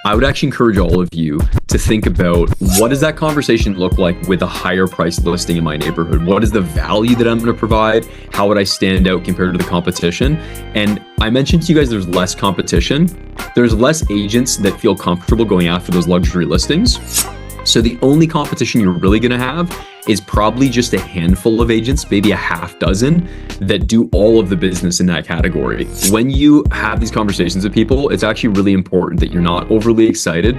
I would actually encourage all of you to think about what does that conversation look like with a higher priced listing in my neighborhood? What is the value that I'm going to provide? How would I stand out compared to the competition? And I mentioned to you guys there's less competition. There's less agents that feel comfortable going after those luxury listings. So the only competition you're really going to have is probably just a handful of agents, maybe a half dozen, that do all of the business in that category. When you have these conversations with people, it's actually really important that you're not overly excited,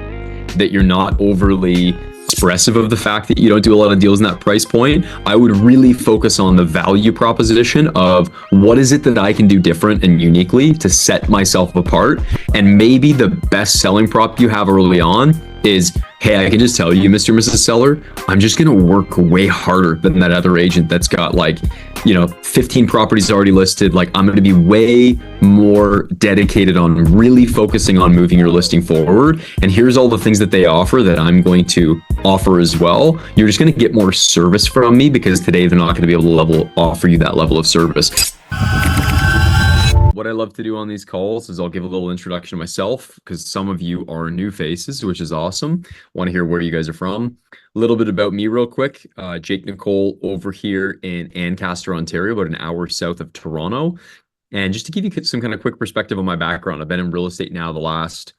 that you're not overly expressive of the fact that you don't do a lot of deals in that price point. I would really focus on the value proposition of what is it that I can do different and uniquely to set myself apart. And maybe the best selling prop you have early on is, hey, I can just tell you, Mr. and Mrs. Seller, I'm just going to work way harder than that other agent that's got 15 properties already listed. Like, I'm going to be way more dedicated on really focusing on moving your listing forward. And here's all the things that they offer that I'm going to offer as well. You're just going to get more service from me because today they're not going to be able to offer you that level of service. What I love to do on these calls is I'll give a little introduction to myself because some of you are new faces, which is awesome. Want to hear where you guys are from. A little bit about me real quick. Jake Nicole over here in Ancaster, Ontario, about an hour south of Toronto. And just to give you some kind of quick perspective on my background, I've been in real estate now the last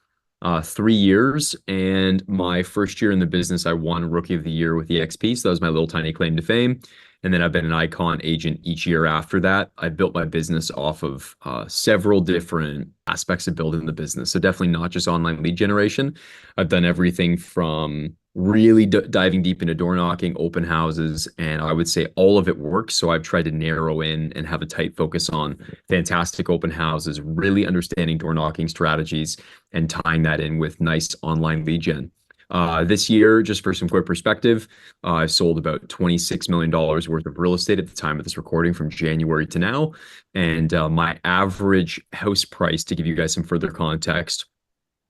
3 years. And my first year in the business, I won Rookie of the Year with EXP. So that was my little tiny claim to fame. And then I've been an icon agent each year after that. I built my business off of several different aspects of building the business. So definitely not just online lead generation. I've done everything from really diving deep into door knocking, open houses, and I would say all of it works. So I've tried to narrow in and have a tight focus on fantastic open houses, really understanding door knocking strategies and tying that in with nice online lead gen. This year, just for some quick perspective, I sold about $26 million worth of real estate at the time of this recording from January to now. And my average house price, to give you guys some further context,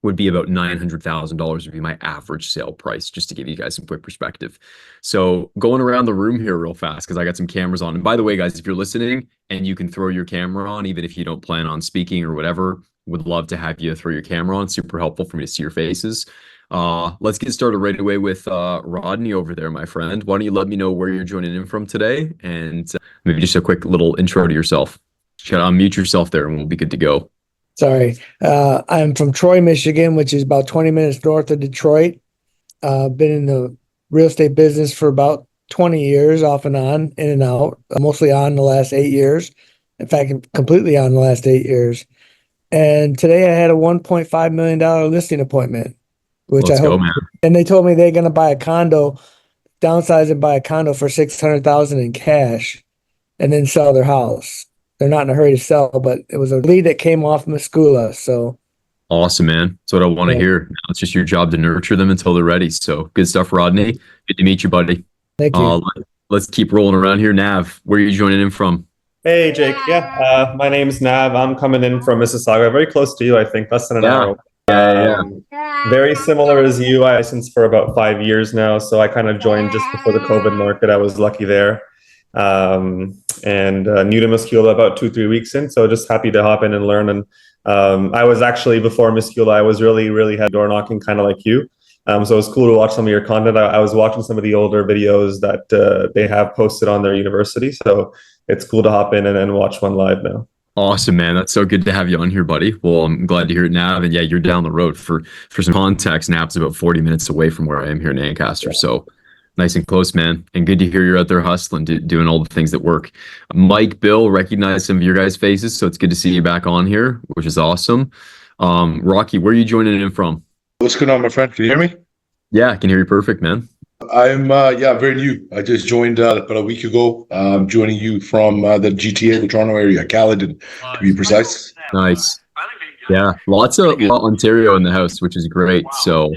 would be about $900,000 would be my average sale price, just to give you guys some quick perspective. So going around the room here real fast, because I got some cameras on. And by the way, guys, if you're listening and you can throw your camera on, even if you don't plan on speaking or whatever, would love to have you throw your camera on. Super helpful for me to see your faces. Let's get started right away with Rodney over there, my friend. Why don't you let me know where you're joining in from today, and maybe just a quick little intro to yourself. Unmute yourself there and we'll be good to go. Sorry. I'm from Troy, Michigan, which is about 20 minutes north of Detroit. Been in the real estate business for about 20 years, off and on, in and out, mostly on the last 8 years. In fact, completely on the last 8 years. And today I had a $1.5 million listing appointment, which Let's I hope. go, man. And they told me they're going to buy a condo, downsize and buy a condo for $600,000 in cash, and then sell their house. They're not in a hurry to sell, but it was a lead that came off Meskula. So awesome, man. That's what I want to hear. Now it's just your job to nurture them until they're ready. So good stuff, Rodney. Good to meet you, buddy. Thank you. Let's keep rolling around here. Nav, where are you joining in from? Hey, Jake. Yeah, my name's Nav. I'm coming in from Mississauga, very close to you, I think, less than an hour. Very similar as you. I licensed for about 5 years now, so I kind of joined just before the COVID market. I was lucky there. And new to Meskula about 2-3 weeks in, so just happy to hop in and learn. And I was actually, before Meskula, I was really had door knocking, kind of like you. So it was cool to watch some of your content. I was watching some of the older videos that they have posted on their university, so it's cool to hop in and watch one live now. Awesome, man. That's so good to have you on here, buddy. Well, I'm glad to hear it, Nav. And yeah, you're down the road. For some context, Nav's about 40 minutes away from where I am here in Ancaster. So nice and close, man. And good to hear you're out there hustling, doing all the things that work. Mike, Bill, recognize some of your guys' faces. So it's good to see you back on here, which is awesome. Rocky, where are you joining in from? What's going on, my friend? Can you hear me? Yeah, I can hear you perfect, man. I'm very new. I just joined about a week ago. I'm joining you from the GTA, the Toronto area, Caledon, to be precise. Nice. Yeah, lots of Ontario in the house, which is great. So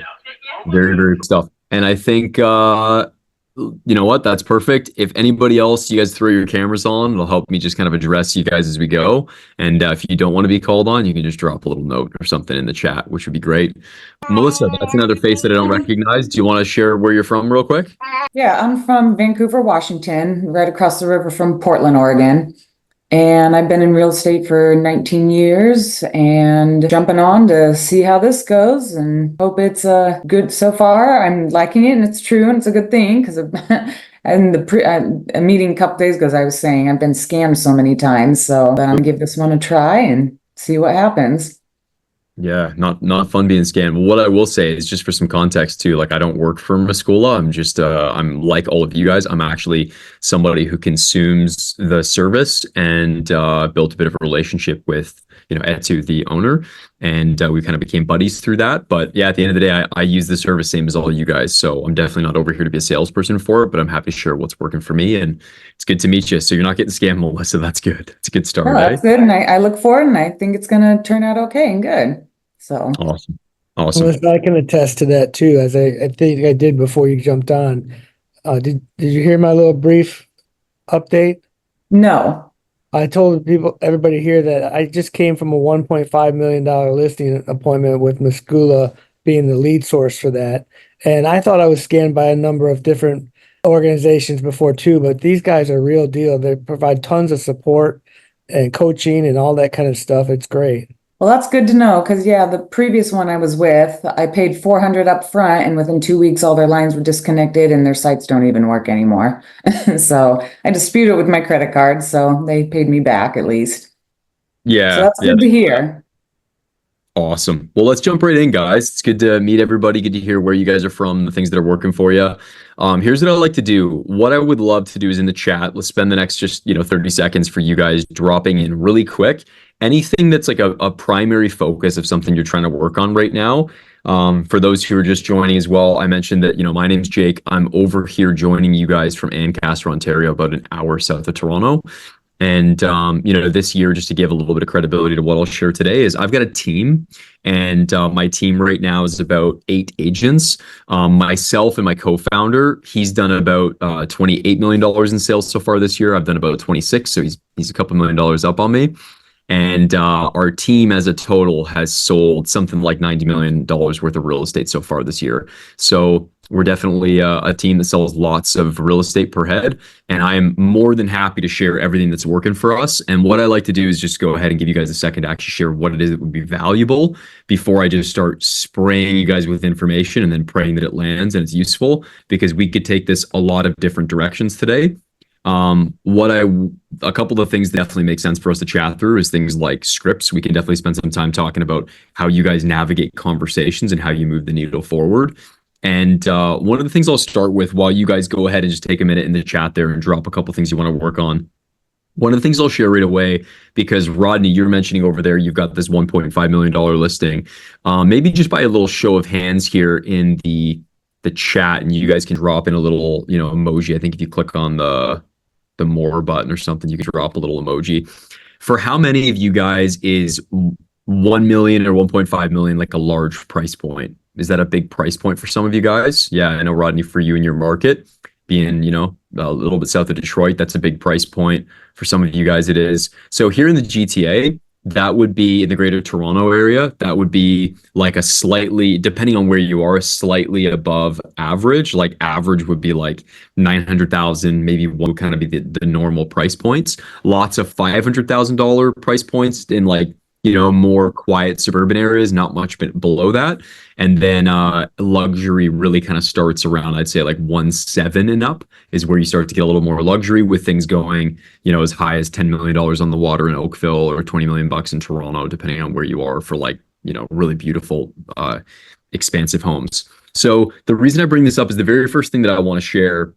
very good stuff. And I think you know what? That's perfect. If anybody else, you guys throw your cameras on, it'll help me just kind of address you guys as we go. And if you don't want to be called on, you can just drop a little note or something in the chat, which would be great. Melissa, that's another face that I don't recognize. Do you want to share where you're from real quick? Yeah, I'm from Vancouver, Washington, right across the river from Portland, Oregon. And I've been in real estate for 19 years and jumping on to see how this goes and hope it's good so far. I'm liking it and it's true and it's a good thing because and a meeting a couple days ago, as I was saying, I've been scammed so many times. So I'm going to give this one a try and see what happens. Yeah, not fun being scammed. What I will say is, just for some context too, like I don't work for Meskula. I'm like all of you guys. I'm actually somebody who consumes the service and built a bit of a relationship with, Etu, the owner, and we kind of became buddies through that. But yeah, at the end of the day, I use the service same as all you guys. So I'm definitely not over here to be a salesperson for it, but I'm happy to share what's working for me. And it's good to meet you. So you're not getting scammed, Melissa. That's good. It's a good start. Oh, that's good. And I look forward and I think it's going to turn out okay and good. So Awesome. Melissa, I can attest to that too, as I think I did before you jumped on. Did you hear my little brief update? No. I told everybody here that I just came from a $1.5 million listing appointment with Meskula being the lead source for that. And I thought I was scanned by a number of different organizations before too, but these guys are real deal. They provide tons of support and coaching and all that kind of stuff. It's great. Well, that's good to know because, yeah, the previous one I was with, I paid $400 up front and within 2 weeks, all their lines were disconnected and their sites don't even work anymore. So I disputed it with my credit card. So they paid me back at least. Yeah. So that's good to hear. Awesome. Well, let's jump right in, guys. It's good to meet everybody. Good to hear where you guys are from, the things that are working for you. Here's what I like to do. What I would love to do is in the chat, let's spend the next just 30 seconds for you guys dropping in really quick. Anything that's like a primary focus of something you're trying to work on right now. For those who are just joining as well, I mentioned that, my name's Jake. I'm over here joining you guys from Ancaster, Ontario, about an hour south of Toronto. And, this year, just to give a little bit of credibility to what I'll share today, is I've got a team, and my team right now is about 8 agents. Myself and my co-founder, he's done about $28 million in sales so far this year. I've done about 26, so he's a couple $1 million up on me. And our team as a total has sold something like $90 million worth of real estate so far this year. So we're definitely a team that sells lots of real estate per head. And I am more than happy to share everything that's working for us. And what I like to do is just go ahead and give you guys a second to actually share what it is that would be valuable before I just start spraying you guys with information and then praying that it lands and it's useful, because we could take this a lot of different directions today. A couple of things that definitely make sense for us to chat through is things like scripts. We can definitely spend some time talking about how you guys navigate conversations and how you move the needle forward. And one of the things I'll start with, while you guys go ahead and just take a minute in the chat there and drop a couple things you want to work on. One of the things I'll share right away, because Rodney, you're mentioning over there, you've got this $1.5 million listing. Maybe just by a little show of hands here in the chat, and you guys can drop in a little, emoji. I think if you click on the more button or something, you can drop a little emoji. For how many of you guys is 1 million or 1.5 million like a large price point? Is that a big price point for some of you guys? Yeah, I know, Rodney, for you in your market, being, a little bit south of Detroit, that's a big price point. For some of you guys, it is. So here in the GTA, that would be, in the greater Toronto area, that would be like a slightly, depending on where you are, slightly above average. Like average would be like 900,000, maybe one would kind of be the normal price points. Lots of $500,000 price points in like, more quiet suburban areas, not much below that. And then luxury really kind of starts around, I'd say like 1.7 and up is where you start to get a little more luxury, with things going, as high as $10 million on the water in Oakville or 20 million bucks in Toronto, depending on where you are, for like, really beautiful, expansive homes. So the reason I bring this up is the very first thing that I want to share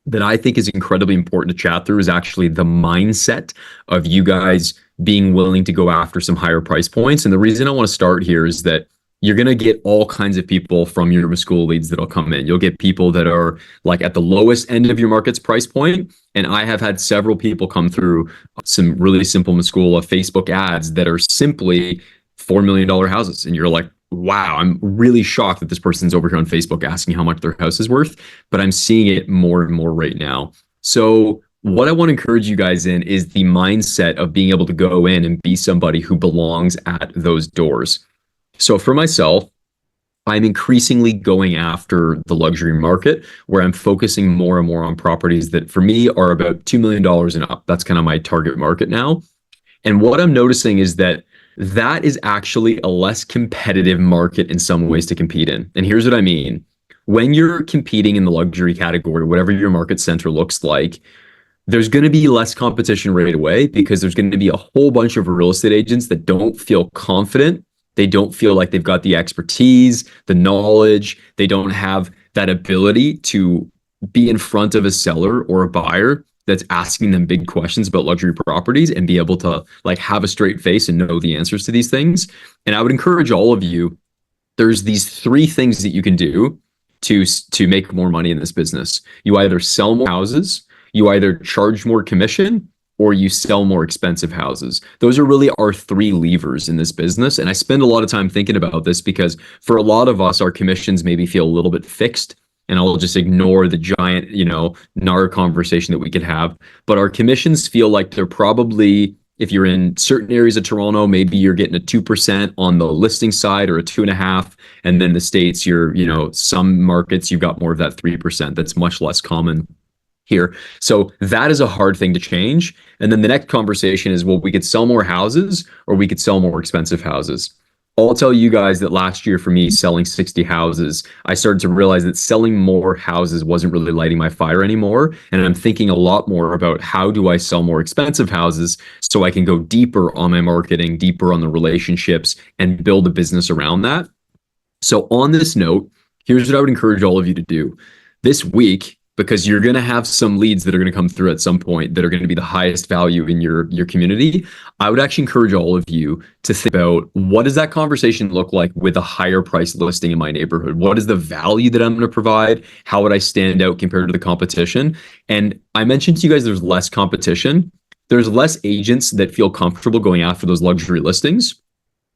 that I think is incredibly important to chat through is actually the mindset of you guys being willing to go after some higher price points. And the reason I want to start here is that you're going to get all kinds of people from your Meskula leads that'll come in. You'll get people that are like at the lowest end of your market's price point. And I have had several people come through some really simple Meskula Facebook ads that are simply $4 million houses. And you're like, wow, I'm really shocked that this person's over here on Facebook asking how much their house is worth, but I'm seeing it more and more right now. So what I want to encourage you guys in is the mindset of being able to go in and be somebody who belongs at those doors. So for myself, I'm increasingly going after the luxury market where I'm focusing more and more on properties that for me are about $2 million and up. That's kind of my target market now. And what I'm noticing is that that is actually a less competitive market in some ways to compete in. And here's what I mean. When you're competing in the luxury category, whatever your market center looks like, there's going to be less competition right away because there's going to be a whole bunch of real estate agents that don't feel confident. They don't feel like they've got the expertise, the knowledge. They don't have that ability to be in front of a seller or a buyer that's asking them big questions about luxury properties and be able to like have a straight face and know the answers to these things. And I would encourage all of you, there's these three things that you can do to make more money in this business. You either sell more houses, you either charge more commission, or you sell more expensive houses. Those are really our three levers in this business. And I spend a lot of time thinking about this because for a lot of us, our commissions maybe feel a little bit fixed. And I'll just ignore the giant, NAR conversation that we could have. But our commissions feel like they're probably, if you're in certain areas of Toronto, maybe you're getting a 2% on the listing side or a 2.5%. And then the States, some markets, you've got more of that 3%. That's much less common here. So that is a hard thing to change. And then the next conversation is, well, we could sell more houses or we could sell more expensive houses. I'll tell you guys that last year for me, selling 60 houses, I started to realize that selling more houses wasn't really lighting my fire anymore. And I'm thinking a lot more about how do I sell more expensive houses so I can go deeper on my marketing, deeper on the relationships, and build a business around that. So on this note, here's what I would encourage all of you to do. This week, because you're going to have some leads that are going to come through at some point that are going to be the highest value in your community, I would actually encourage all of you to think about what does that conversation look like with a higher price listing in my neighborhood? What is the value that I'm going to provide? How would I stand out compared to the competition? And I mentioned to you guys there's less competition. There's less agents that feel comfortable going after those luxury listings.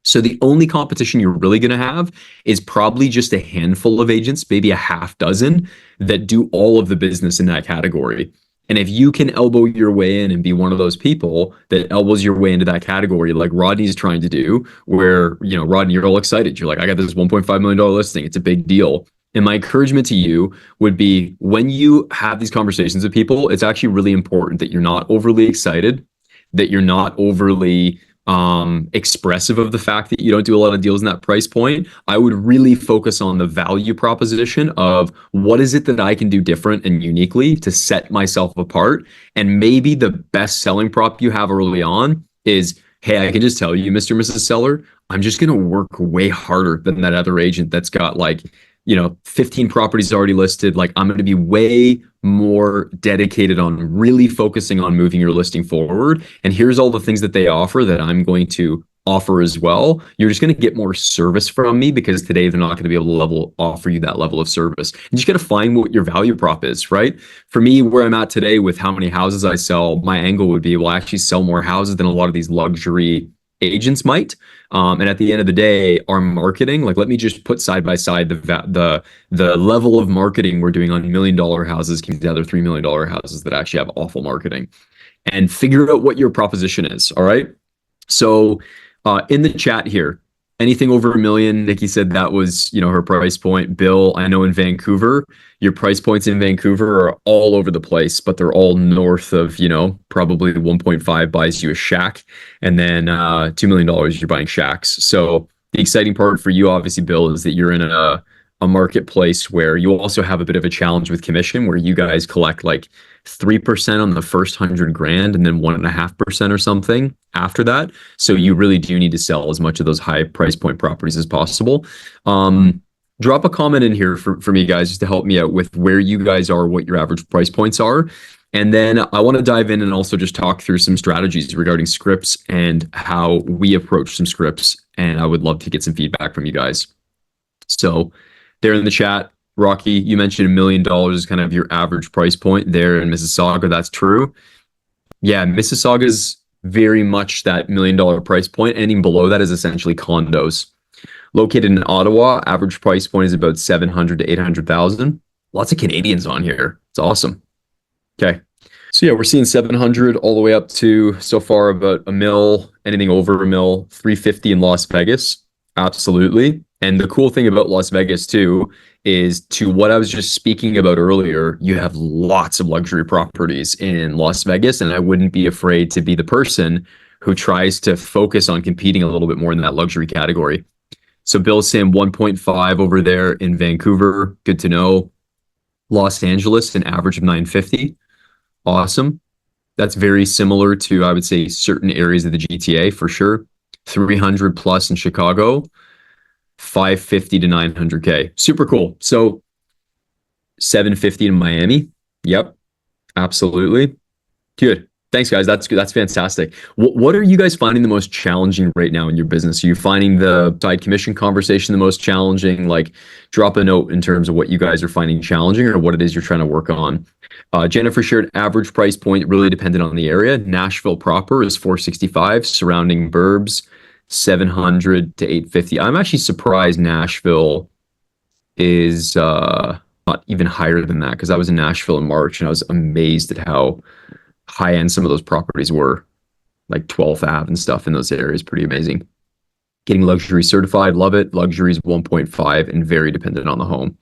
So the only competition you're really going to have is probably just a handful of agents, maybe a half dozen, that do all of the business in that category. And if you can elbow your way in and be one of those people that elbows your way into that category, like Rodney's trying to do, where, Rodney, you're all excited. You're like, I got this $1.5 million listing. It's a big deal. And my encouragement to you would be when you have these conversations with people, it's actually really important that you're not overly excited, that you're not overly expressive of the fact that you don't do a lot of deals in that price point. I would really focus on the value proposition of what is it that I can do different and uniquely to set myself apart. And maybe the best selling prop you have early on is, hey, I can just tell you, Mr. and Mrs. Seller, I'm just going to work way harder than that other agent that's got 15 properties already listed. Like, I'm going to be way more dedicated on really focusing on moving your listing forward. And here's all the things that they offer that I'm going to offer as well. You're just going to get more service from me because today they're not going to be able to offer you that level of service. You just got to find what your value prop is, right? For me, where I'm at today with how many houses I sell, my angle would be, well, I actually sell more houses than a lot of these luxury agents might. And at the end of the day, our marketing, let me just put side by side the level of marketing we're doing on $1 million houses compared to other $3 million houses that actually have awful marketing, and figure out what your proposition is. All right. So in the chat here, anything over $1 million, Nikki said that was, her price point. Bill, I know in Vancouver, your price points in Vancouver are all over the place, but they're all north of, probably the 1.5 buys you a shack. And then $2 million, you're buying shacks. So the exciting part for you, obviously, Bill, is that you're in a marketplace where you also have a bit of a challenge with commission, where you guys collect 3% on the first 100 grand and then 1.5% or something after that. So you really do need to sell as much of those high price point properties as possible. Drop a comment in here for me, guys, just to help me out with where you guys are, what your average price points are. And then I want to dive in and also just talk through some strategies regarding scripts and how we approach some scripts. And I would love to get some feedback from you guys. So there in the chat, Rocky, you mentioned $1 million is kind of your average price point there in Mississauga. That's true. Yeah, Mississauga's very much that $1 million price point. Anything below that is essentially condos. Located in Ottawa, average price point is about 700 to 800,000. Lots of Canadians on here. It's awesome. Okay. So yeah, we're seeing 700 all the way up to so far about $1 million, anything over $1 million, 350 in Las Vegas. Absolutely. And the cool thing about Las Vegas too is, to what I was just speaking about earlier, you have lots of luxury properties in Las Vegas, and I wouldn't be afraid to be the person who tries to focus on competing a little bit more in that luxury category. So Bill's saying 1.5 over there in Vancouver. Good to know. Los Angeles, an average of 950. Awesome. That's very similar to, I would say, certain areas of the GTA for sure. 300 plus in Chicago, 550 to 900K. Super cool. So 750 in Miami. Yep, absolutely. Good. Thanks, guys. That's good. That's fantastic. What are you guys finding the most challenging right now in your business? Are you finding the side commission conversation the most challenging? Like, drop a note in terms of what you guys are finding challenging or what it is you're trying to work on. Jennifer shared average price point really dependent on the area. Nashville proper is 465, surrounding burbs 700 to 850. I'm actually surprised Nashville is not even higher than that, because I was in Nashville in March and I was amazed at how high end some of those properties were, like 12th Ave and stuff in those areas. Pretty amazing. Getting luxury certified, love it. Luxury is 1.5 and very dependent on the home.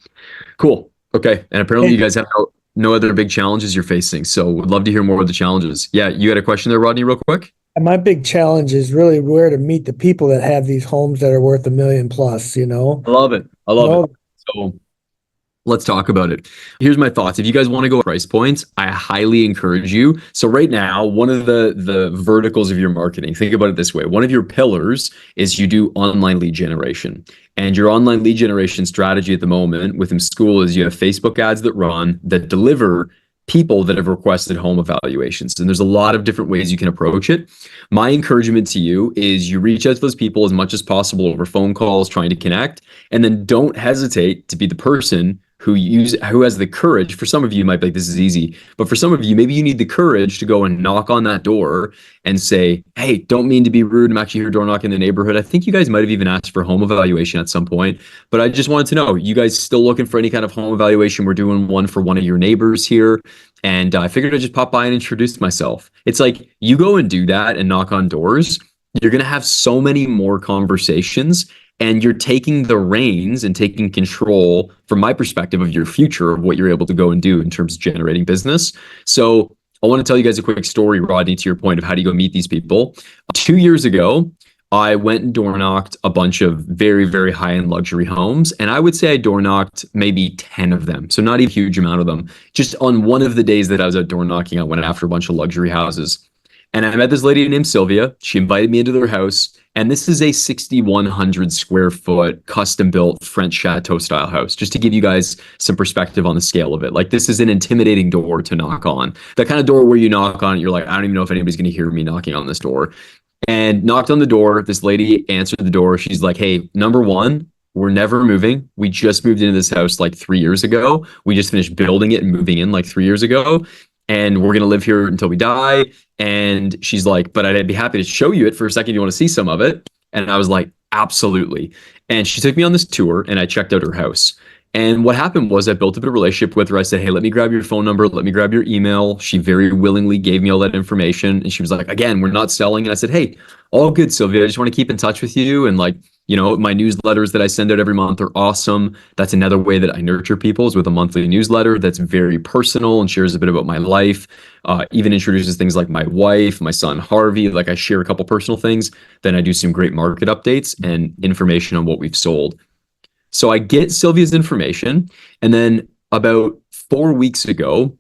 Cool. Okay. And apparently you guys have no other big challenges you're facing. So would love to hear more of the challenges. Yeah, you had a question there, Rodney, real quick? And my big challenge is really where to meet the people that have these homes that are worth $1 million plus, you know? I love it. I love it. So let's talk about it. Here's my thoughts. If you guys want to go price points, I highly encourage you. So right now, one of the verticals of your marketing, think about it this way. One of your pillars is you do online lead generation. And your online lead generation strategy at the moment with Meskula is you have Facebook ads that run, that deliver people that have requested home evaluations. And there's a lot of different ways you can approach it. My encouragement to you is you reach out to those people as much as possible over phone calls, trying to connect, and then don't hesitate to be the person who has the courage. For some of you, might be like, this is easy, but for some of you, maybe you need the courage to go and knock on that door and say, hey, don't mean to be rude, I'm actually here door knocking in the neighborhood. I think you guys might have even asked for home evaluation at some point, but I just wanted to know, you guys still looking for any kind of home evaluation? We're doing one for one of your neighbors here, and I figured I'd just pop by and introduce myself. It's like, you go and do that and knock on doors, you're going to have so many more conversations, and you're taking the reins and taking control, from my perspective, of your future, of what you're able to go and do in terms of generating business. So I want to tell you guys a quick story, Rodney, to your point of how do you go meet these people. 2 years ago, I went and door knocked a bunch of very, very high-end luxury homes. And I would say I door knocked maybe 10 of them. So not even a huge amount of them. Just on one of the days that I was out door knocking, I went after a bunch of luxury houses. And I met this lady named Sylvia. She invited me into their house. And this is a 6,100 square foot custom built French chateau style house, just to give you guys some perspective on the scale of it. Like, this is an intimidating door to knock on. The kind of door where you knock on it, you're like, I don't even know if anybody's going to hear me knocking on this door. And knocked on the door. This lady answered the door. She's like, hey, number one, we're never moving. We just moved into this house like 3 years ago. We just finished building it and moving in like 3 years ago. And we're going to live here until we die. And she's like, but I'd be happy to show you it for a second. You want to see some of it? And I was like, absolutely. And she took me on this tour and I checked out her house. And what happened was I built a bit of a relationship with her. I said, hey, let me grab your phone number. Let me grab your email. She very willingly gave me all that information. And she was like, again, we're not selling. And I said, hey, all good, Sylvia. I just want to keep in touch with you. And like, you know, my newsletters that I send out every month are awesome. That's another way that I nurture people, is with a monthly newsletter that's very personal and shares a bit about my life. Even introduces things like my wife, my son, Harvey. Like, I share a couple personal things. Then I do some great market updates and information on what we've sold. So I get Sylvia's information. And then about 4 weeks ago,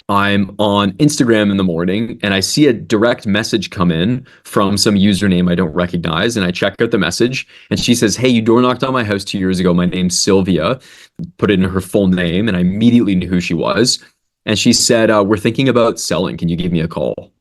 I'm on Instagram in the morning and I see a direct message come in from some username I don't recognize. And I check out the message and she says, hey, you door knocked on my house 2 years ago. My name's Sylvia. Put it in her full name and I immediately knew who she was. And she said, we're thinking about selling. Can you give me a call?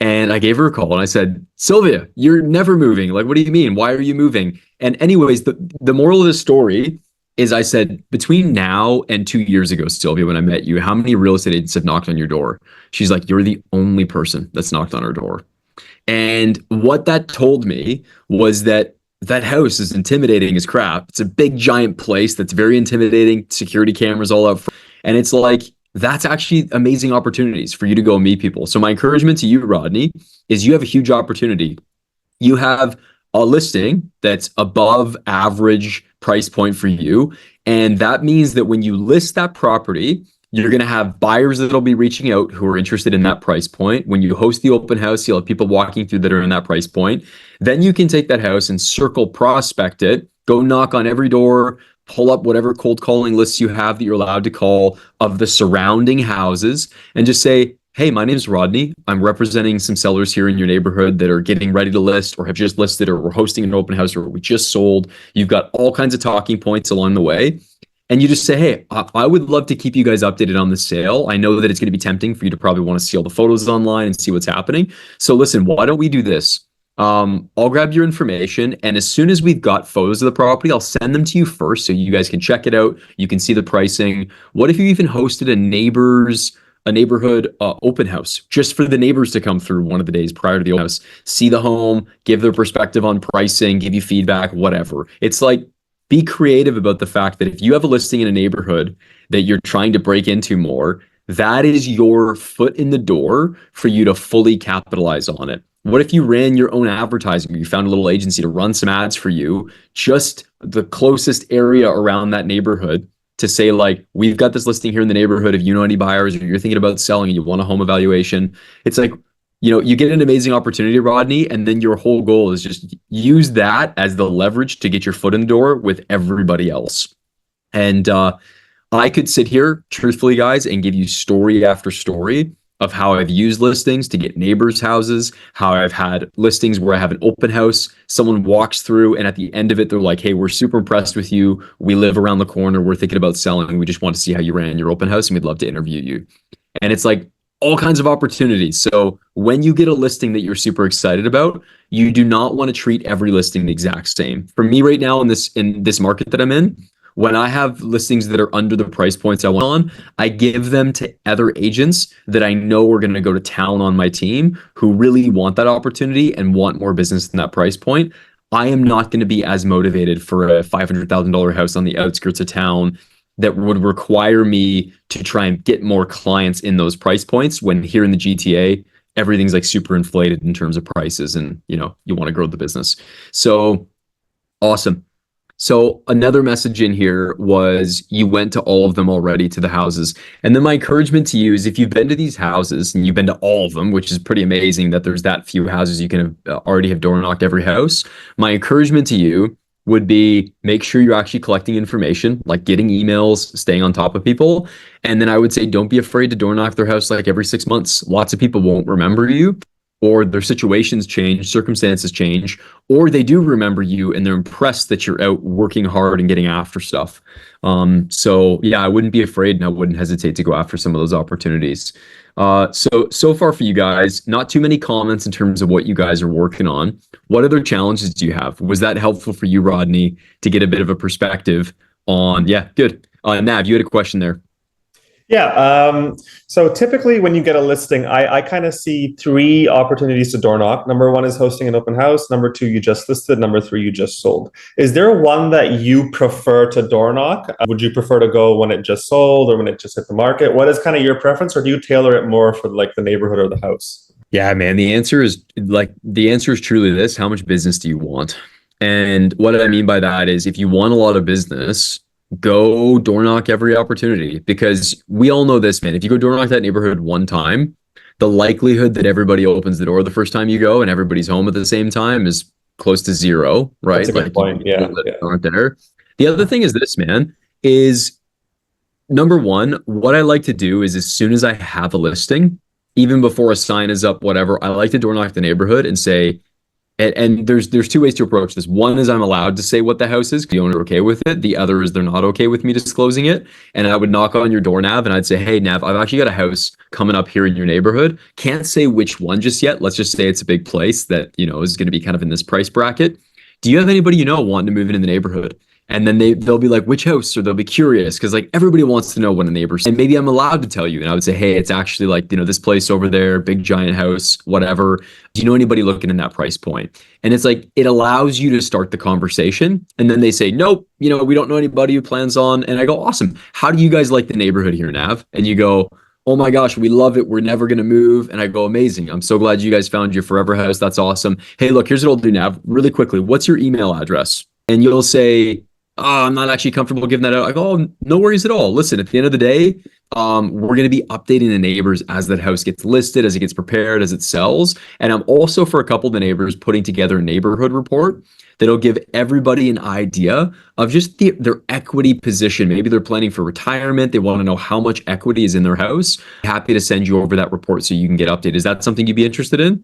And I gave her a call and I said, Sylvia, you're never moving. Like, what do you mean? Why are you moving? And anyways, the moral of the story is, I said, between now and 2 years ago, Sylvia, when I met you, how many real estate agents have knocked on your door? She's like, you're the only person that's knocked on her door. And what that told me was that that house is intimidating as crap. It's a big, giant place that's very intimidating, security cameras all up front. And it's like, that's actually amazing opportunities for you to go meet people. So my encouragement to you, Rodney, is you have a huge opportunity. You have a listing that's above average price point for you. And that means that when you list that property, you're going to have buyers that'll be reaching out who are interested in that price point. When you host the open house, you'll have people walking through that are in that price point. Then you can take that house and circle prospect it, go knock on every door, pull up whatever cold calling lists you have that you're allowed to call of the surrounding houses, and just say, hey, my name's Rodney. I'm representing some sellers here in your neighborhood that are getting ready to list or have just listed, or we're hosting an open house, or we just sold. You've got all kinds of talking points along the way. And you just say, hey, I would love to keep you guys updated on the sale. I know that it's going to be tempting for you to probably want to see all the photos online and see what's happening. So listen, why don't we do this? I'll grab your information, and as soon as we've got photos of the property, I'll send them to you first so you guys can check it out. You can see the pricing. What if you even hosted a neighborhood open house just for the neighbors to come through one of the days prior to the open house, see the home, give their perspective on pricing, give you feedback, whatever. It's like, be creative about the fact that if you have a listing in a neighborhood that you're trying to break into more, that is your foot in the door for you to fully capitalize on it. What if you ran your own advertising, or you found a little agency to run some ads for you, just the closest area around that neighborhood, to say, like, we've got this listing here in the neighborhood. If you know any buyers, or you're thinking about selling and you want a home evaluation, it's like, you get an amazing opportunity, Rodney, and then your whole goal is just use that as the leverage to get your foot in the door with everybody else. And I could sit here, truthfully, guys, and give you story after story of how I've used listings to get neighbors' houses, how I've had listings where I have an open house, someone walks through, and at the end of it, they're like, hey, we're super impressed with you. We live around the corner. We're thinking about selling. We just want to see how you ran your open house, and we'd love to interview you. And it's like all kinds of opportunities. So when you get a listing that you're super excited about, you do not want to treat every listing the exact same. For me right now in this market that I'm in, when I have listings that are under the price points I want on, I give them to other agents that I know are going to go to town on my team, who really want that opportunity and want more business than that price point. I am not going to be as motivated for a $500,000 house on the outskirts of town that would require me to try and get more clients in those price points, when here in the GTA, everything's like super inflated in terms of prices, and you want to grow the business. So awesome. So another message in here was, you went to all of them already, to the houses. And then my encouragement to you is, if you've been to these houses and you've been to all of them, which is pretty amazing that there's that few houses you can already have door knocked every house. My encouragement to you would be, make sure you're actually collecting information, like getting emails, staying on top of people. And then I would say, don't be afraid to door knock their house like every 6 months. Lots of people won't remember you, or their situations change, circumstances change, or they do remember you and they're impressed that you're out working hard and getting after stuff. So yeah, I wouldn't be afraid, and I wouldn't hesitate to go after some of those opportunities. So far for you guys, not too many comments in terms of what you guys are working on. What other challenges do you have? Was that helpful for you, Rodney, to get a bit of a perspective on? Yeah, good. Nav, you had a question there. Yeah. So typically when you get a listing, I kind of see 3 opportunities to door knock. Number 1 is hosting an open house. Number 2, you just listed. Number 3, you just sold. Is there one that you prefer to door knock? Would you prefer to go when it just sold, or when it just hit the market? What is kind of your preference, or do you tailor it more for like the neighborhood or the house? Yeah, man, the answer is truly this: how much business do you want? And what I mean by that is, if you want a lot of business, go door knock every opportunity, because we all know this, man. If you go door knock that neighborhood one time, the likelihood that everybody opens the door the first time you go and everybody's home at the same time is close to 0, right? That's a good point. Yeah. Aren't there. The other thing is this, man, is number 1, what I like to do is, as soon as I have a listing, even before a sign is up, whatever, I like to door knock the neighborhood and say, and there's 2 ways to approach this. One is, I'm allowed to say what the house is, because the owner are okay with it. The other is, they're not okay with me disclosing it. And I would knock on your door, Nav, and I'd say, hey, Nav, I've actually got a house coming up here in your neighborhood. Can't say which one just yet. Let's just say it's a big place that, is going to be kind of in this price bracket. Do you have anybody wanting to move in the neighborhood? And then they'll be like, which house? Or they'll be curious, because like everybody wants to know what a neighbor's. And maybe I'm allowed to tell you. And I would say, hey, it's actually like, this place over there, big giant house, whatever. Do you know anybody looking in that price point? And it's like, it allows you to start the conversation. And then they say, nope, we don't know anybody who plans on. And I go, awesome. How do you guys like the neighborhood here, Nav? And you go, oh my gosh, we love it. We're never going to move. And I go, amazing. I'm so glad you guys found your forever house. That's awesome. Hey, look, here's what I'll do now. Really quickly, what's your email address? And you'll say, oh, I'm not actually comfortable giving that out. I go, oh, no worries at all. Listen, at the end of the day, we're going to be updating the neighbors as that house gets listed, as it gets prepared, as it sells. And I'm also, for a couple of the neighbors, putting together a neighborhood report that'll give everybody an idea of just their equity position. Maybe they're planning for retirement. They want to know how much equity is in their house. Happy to send you over that report so you can get updated. Is that something you'd be interested in?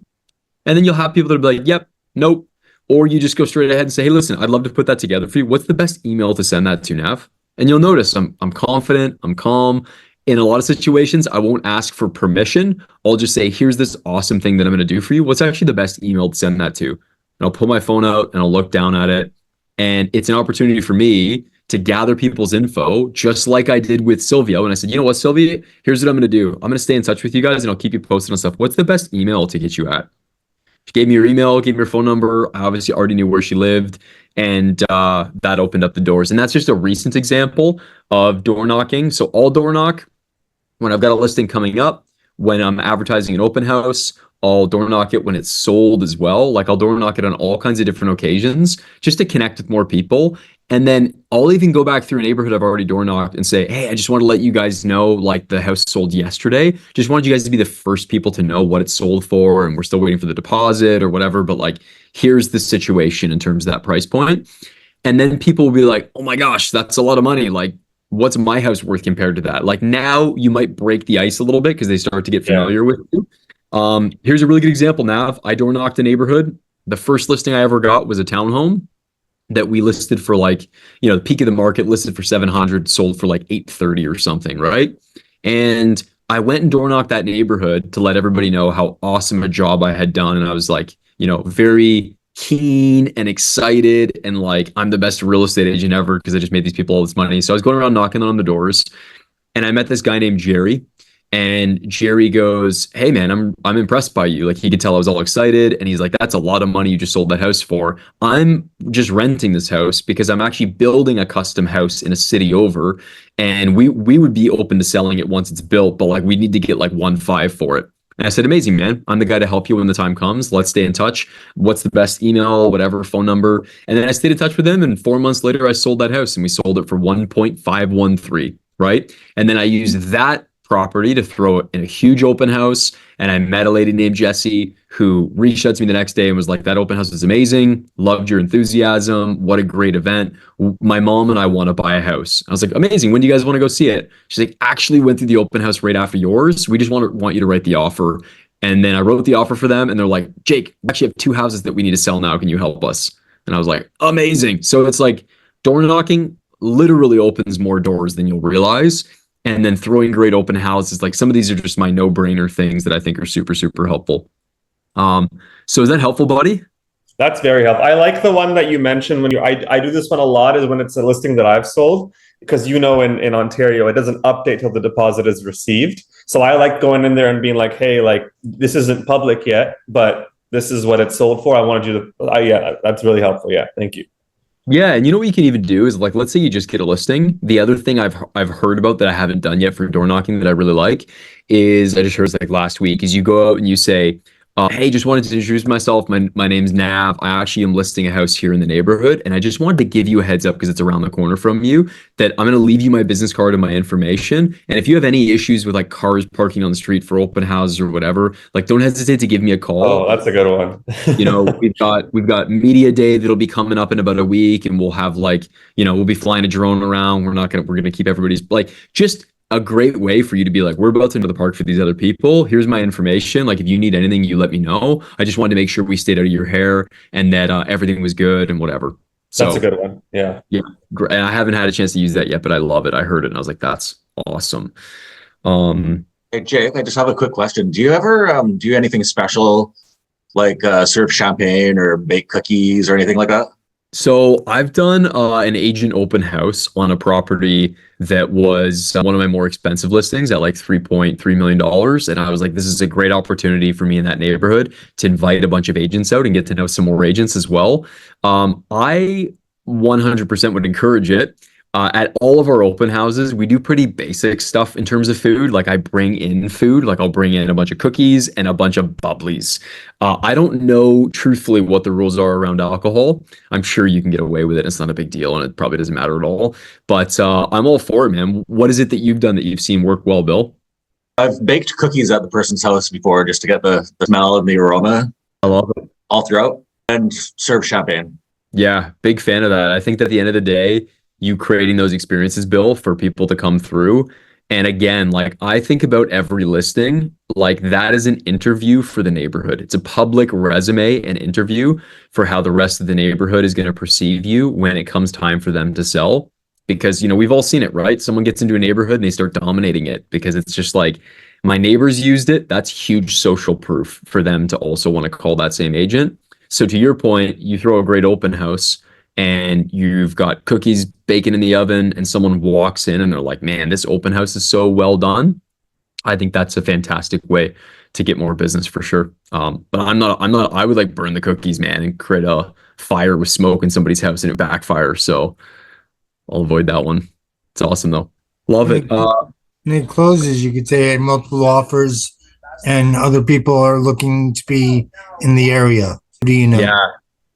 And then you'll have people that will be like, yep, nope. Or you just go straight ahead and say, hey, listen, I'd love to put that together for you. What's the best email to send that to, Nav? And you'll notice I'm confident, I'm calm. In a lot of situations, I won't ask for permission. I'll just say, here's this awesome thing that I'm going to do for you. What's actually the best email to send that to? And I'll pull my phone out and I'll look down at it. And it's an opportunity for me to gather people's info, just like I did with Sylvia. When I said, you know what, Sylvia, here's what I'm going to do. I'm going to stay in touch with you guys and I'll keep you posted on stuff. What's the best email to get you at? She gave me her email, gave me her phone number. I obviously already knew where she lived, and that opened up the doors. And that's just a recent example of door knocking. So I'll door knock when I've got a listing coming up, when I'm advertising an open house. I'll door knock it when it's sold as well. Like I'll door knock it on all kinds of different occasions just to connect with more people. And then I'll even go back through a neighborhood I've already door knocked and say, hey, I just want to let you guys know, like the house sold yesterday. Just wanted you guys to be the first people to know what it sold for. And we're still waiting for the deposit or whatever. But like, here's the situation in terms of that price point. And then people will be like, oh my gosh, that's a lot of money. Like, what's my house worth compared to that? Like now you might break the ice a little bit because they start to get familiar with you. Here's a really good example, Nav. I door knocked a neighborhood. The first listing I ever got was a townhome that we listed for like, the peak of the market, listed for 700, sold for like 830 or something, right? And I went and door knocked that neighborhood to let everybody know how awesome a job I had done. And I was like, very keen and excited and like, I'm the best real estate agent ever because I just made these people all this money. So I was going around knocking on the doors and I met this guy named Jerry. And Jerry goes, hey man, I'm impressed by you. Like he could tell I was all excited. And he's like, that's a lot of money you just sold that house for. I'm just renting this house because I'm actually building a custom house in a city over. And we would be open to selling it once it's built, but like we need to get like 1.5 for it. And I said, amazing, man. I'm the guy to help you when the time comes. Let's stay in touch. What's the best email, whatever, phone number. And then I stayed in touch with him. And 4 months later, I sold that house and we sold it for 1.513, right? And then I used that property to throw in a huge open house. And I met a lady named Jessie who reached out to me the next day and was like, that open house is amazing. Loved your enthusiasm. What a great event. My mom and I want to buy a house. I was like, amazing. When do you guys want to go see it? She's like, actually went through the open house right after yours. We just want you to write the offer. And then I wrote the offer for them and they're like, Jake, we actually have 2 houses that we need to sell now. Can you help us? And I was like, amazing. So it's like door knocking literally opens more doors than you'll realize. And then throwing great open houses, like some of these are just my no-brainer things that I think are super, super helpful. So is that helpful, buddy? That's very helpful. I like the one that you mentioned when I do this one a lot is when it's a listing that I've sold, because in Ontario, it doesn't update till the deposit is received. So I like going in there and being like, hey, like this isn't public yet, but this is what it's sold for. I wanted you to, yeah, that's really helpful. Yeah. Thank you. Yeah, and you know what you can even do is like, let's say you just get a listing. The other thing I've heard about that I haven't done yet for door knocking that I really like is I just heard like last week is you go out and you say, hey, just wanted to introduce myself. My name's Nav. I actually am listing a house here in the neighborhood. And I just wanted to give you a heads up because it's around the corner from you that I'm going to leave you my business card and my information. And if you have any issues with like cars parking on the street for open houses or whatever, like don't hesitate to give me a call. Oh, that's a good one. We've got media day that'll be coming up in about a week and we'll have like, we'll be flying a drone around. We're going to keep everybody's like just a great way for you to be like, we're about to enter the park for these other people. Here's my information. Like, if you need anything, you let me know. I just wanted to make sure we stayed out of your hair and that everything was good and whatever. So that's a good one. Yeah. Yeah. And I haven't had a chance to use that yet, but I love it. I heard it and I was like, that's awesome. Hey, Jake, I just have a quick question. Do you ever do anything special like serve champagne or bake cookies or anything like that? So I've done an agent open house on a property that was one of my more expensive listings at like $3.3 million. And I was like, this is a great opportunity for me in that neighborhood to invite a bunch of agents out and get to know some more agents as well. I 100% would encourage it. At all of our open houses, we do pretty basic stuff in terms of food. Like I bring in food, like I'll bring in a bunch of cookies and a bunch of bubblies. I don't know truthfully what the rules are around alcohol. I'm sure you can get away with it. It's not a big deal and it probably doesn't matter at all. But I'm all for it, man. What is it that you've done that you've seen work well, Bill? I've baked cookies at the person's house before just to get the smell and the aroma I love it. all throughout, and serve champagne. Yeah, big fan of that. I think that at the end of the day, you creating those experiences, Bill, for people to come through. And again, like I think about every listing, like that is an interview for the neighborhood. It's a public resume and interview for how the rest of the neighborhood is going to perceive you when it comes time for them to sell. Because, you know, we've all seen it, right? Someone gets into a neighborhood and they start dominating it because it's just like, my neighbors used it. That's huge social proof for them to also want to call that same agent. So to your point, you throw a great open house and you've got cookies baking in the oven and someone walks in and they're like, man, this open house is so well done. I think that's a fantastic way to get more business for sure. But I would like burn the cookies, man, and create a fire with smoke in somebody's house and it backfires. So I'll avoid that one. It's awesome though. Love it. When it closes, you could say multiple offers and other people are looking to be in the area. What do you know? Yeah,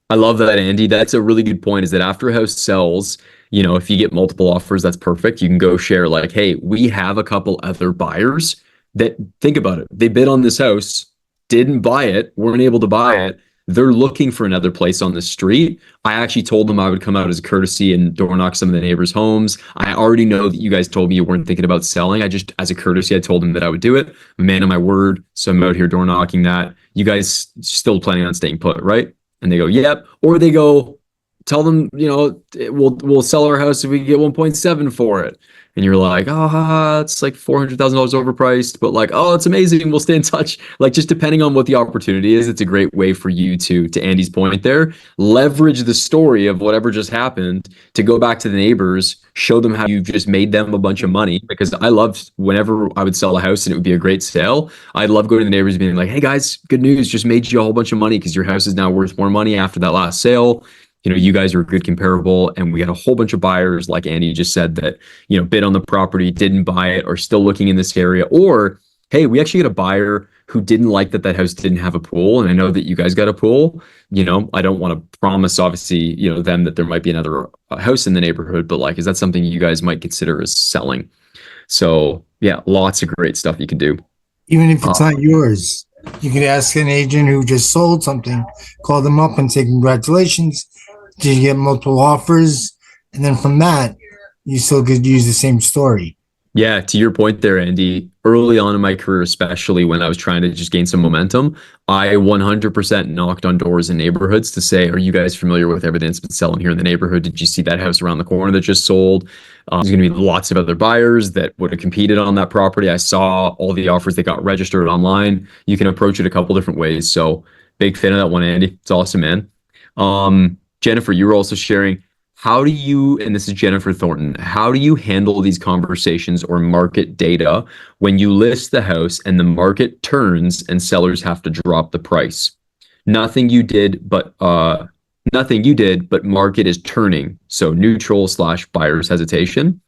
I love that, Andy. That's a really good point, is that after a house sells, you know, if you get multiple offers, that's perfect. You can go share like, hey, we have a couple other buyers that, think about it. They bid on this house, didn't buy it, weren't able to buy it. They're looking for another place on the street. I actually told them I would come out as a courtesy and door knock some of the neighbors' homes. I already know that you guys told me you weren't thinking about selling. I just, as a courtesy, I told them that I would do it. I'm a man of my word. So I'm out here door knocking that. You guys still planning on staying put, right? And they go, yep. Or they go, tell them, you know, we'll sell our house if we can get 1.7 for it. And you're like, oh, it's like $400,000 overpriced, but like, oh, it's amazing. We'll stay in touch. Like, just depending on what the opportunity is, it's a great way for you to Andy's point there, leverage the story of whatever just happened to go back to the neighbors, show them how you've just made them a bunch of money. Because I loved whenever I would sell a house and it would be a great sale, I'd love going to the neighbors and being like, hey guys, good news, just made you a whole bunch of money because your house is now worth more money after that last sale. You know, you guys are a good comparable, and we had a whole bunch of buyers, like Andy just said, that, you know, bid on the property, didn't buy it, or still looking in this area. Or, hey, we actually got a buyer who didn't like that house didn't have a pool, and I know that you guys got a pool. You know, I don't want to promise, obviously, you know, them that there might be another house in the neighborhood, but like, is that something you guys might consider as selling? So yeah, lots of great stuff you can do. Even if it's not yours, you could ask an agent who just sold something, call them up and say, congratulations. Did you get multiple offers? And then from that, you still could use the same story. Yeah, to your point there, Andy, early on in my career, especially when I was trying to just gain some momentum, I 100% knocked on doors in neighborhoods to say, are you guys familiar with everything that's been selling here in the neighborhood? Did you see that house around the corner that just sold? There's going to be lots of other buyers that would have competed on that property. I saw all the offers that got registered online. You can approach it a couple different ways. So big fan of that one, Andy. It's awesome, man. Jennifer, you were also sharing, how do you, and this is Jennifer Thornton, how do you handle these conversations or market data when you list the house and the market turns and sellers have to drop the price? Nothing you did, but market is turning. So neutral / buyer's hesitation.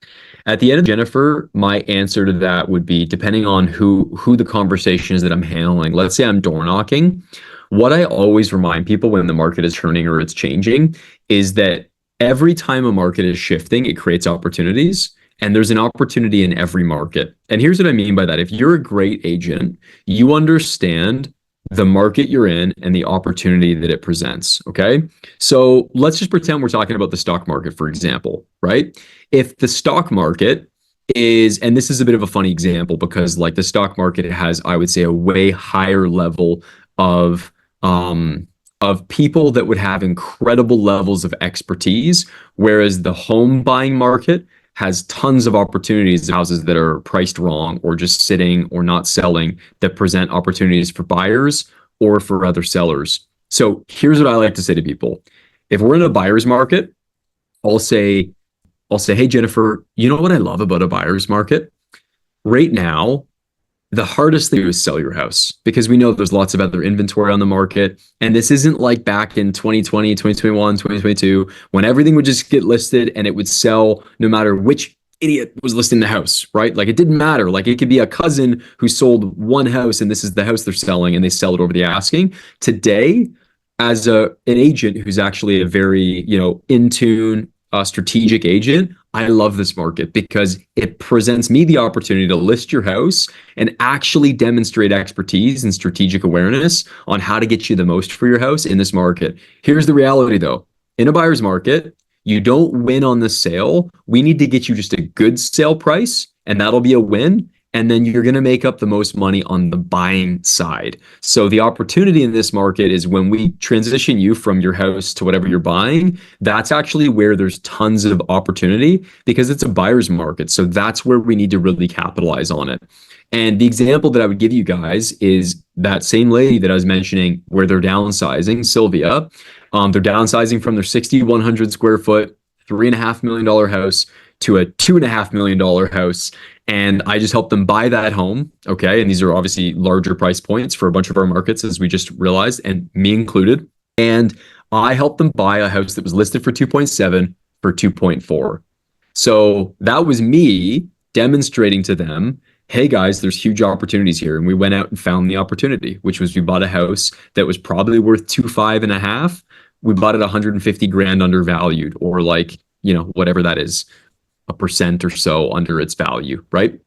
At the end of Jennifer, my answer to that would be, depending on who the conversation is that I'm handling. Let's say I'm door knocking. What I always remind people when the market is turning or it's changing is that every time a market is shifting, it creates opportunities, and there's an opportunity in every market. And here's what I mean by that. If you're a great agent, you understand the market you're in and the opportunity that it presents. Okay. So let's just pretend we're talking about the stock market, for example, right? If the stock market is, and this is a bit of a funny example because like the stock market has, I would say, a way higher level of people that would have incredible levels of expertise, whereas the home buying market has tons of opportunities, houses that are priced wrong or just sitting or not selling, that present opportunities for buyers or for other sellers. So here's what I like to say to people. If we're in a buyer's market, I'll say, hey, Jennifer, you know what I love about a buyer's market? Right now, the hardest thing is sell your house, because we know there's lots of other inventory on the market. And this isn't like back in 2020, 2021, 2022, when everything would just get listed and it would sell no matter which idiot was listing the house, right? Like it didn't matter. Like it could be a cousin who sold one house and this is the house they're selling and they sell it over the asking. Today, as an agent who's actually a very, in tune, strategic agent, I love this market because it presents me the opportunity to list your house and actually demonstrate expertise and strategic awareness on how to get you the most for your house in this market. Here's the reality though. In a buyer's market, you don't win on the sale. We need to get you just a good sale price, and that'll be a win. And then you're going to make up the most money on the buying side. So the opportunity in this market is when we transition you from your house to whatever you're buying, that's actually where there's tons of opportunity because it's a buyer's market. So that's where we need to really capitalize on it. And the example that I would give you guys is that same lady that I was mentioning where they're downsizing, Sylvia. They're downsizing from their 6,100 square foot, $3.5 million house to a $2.5 million house. And I just helped them buy that home. Okay. And these are obviously larger price points for a bunch of our markets, as we just realized, and me included. And I helped them buy a house that was listed for 2.7 for 2.4. So that was me demonstrating to them, hey guys, there's huge opportunities here. And we went out and found the opportunity, which was we bought a house that was probably worth 2.5. We bought it 150 grand undervalued, or like, whatever that is, a percent or so under its value, right?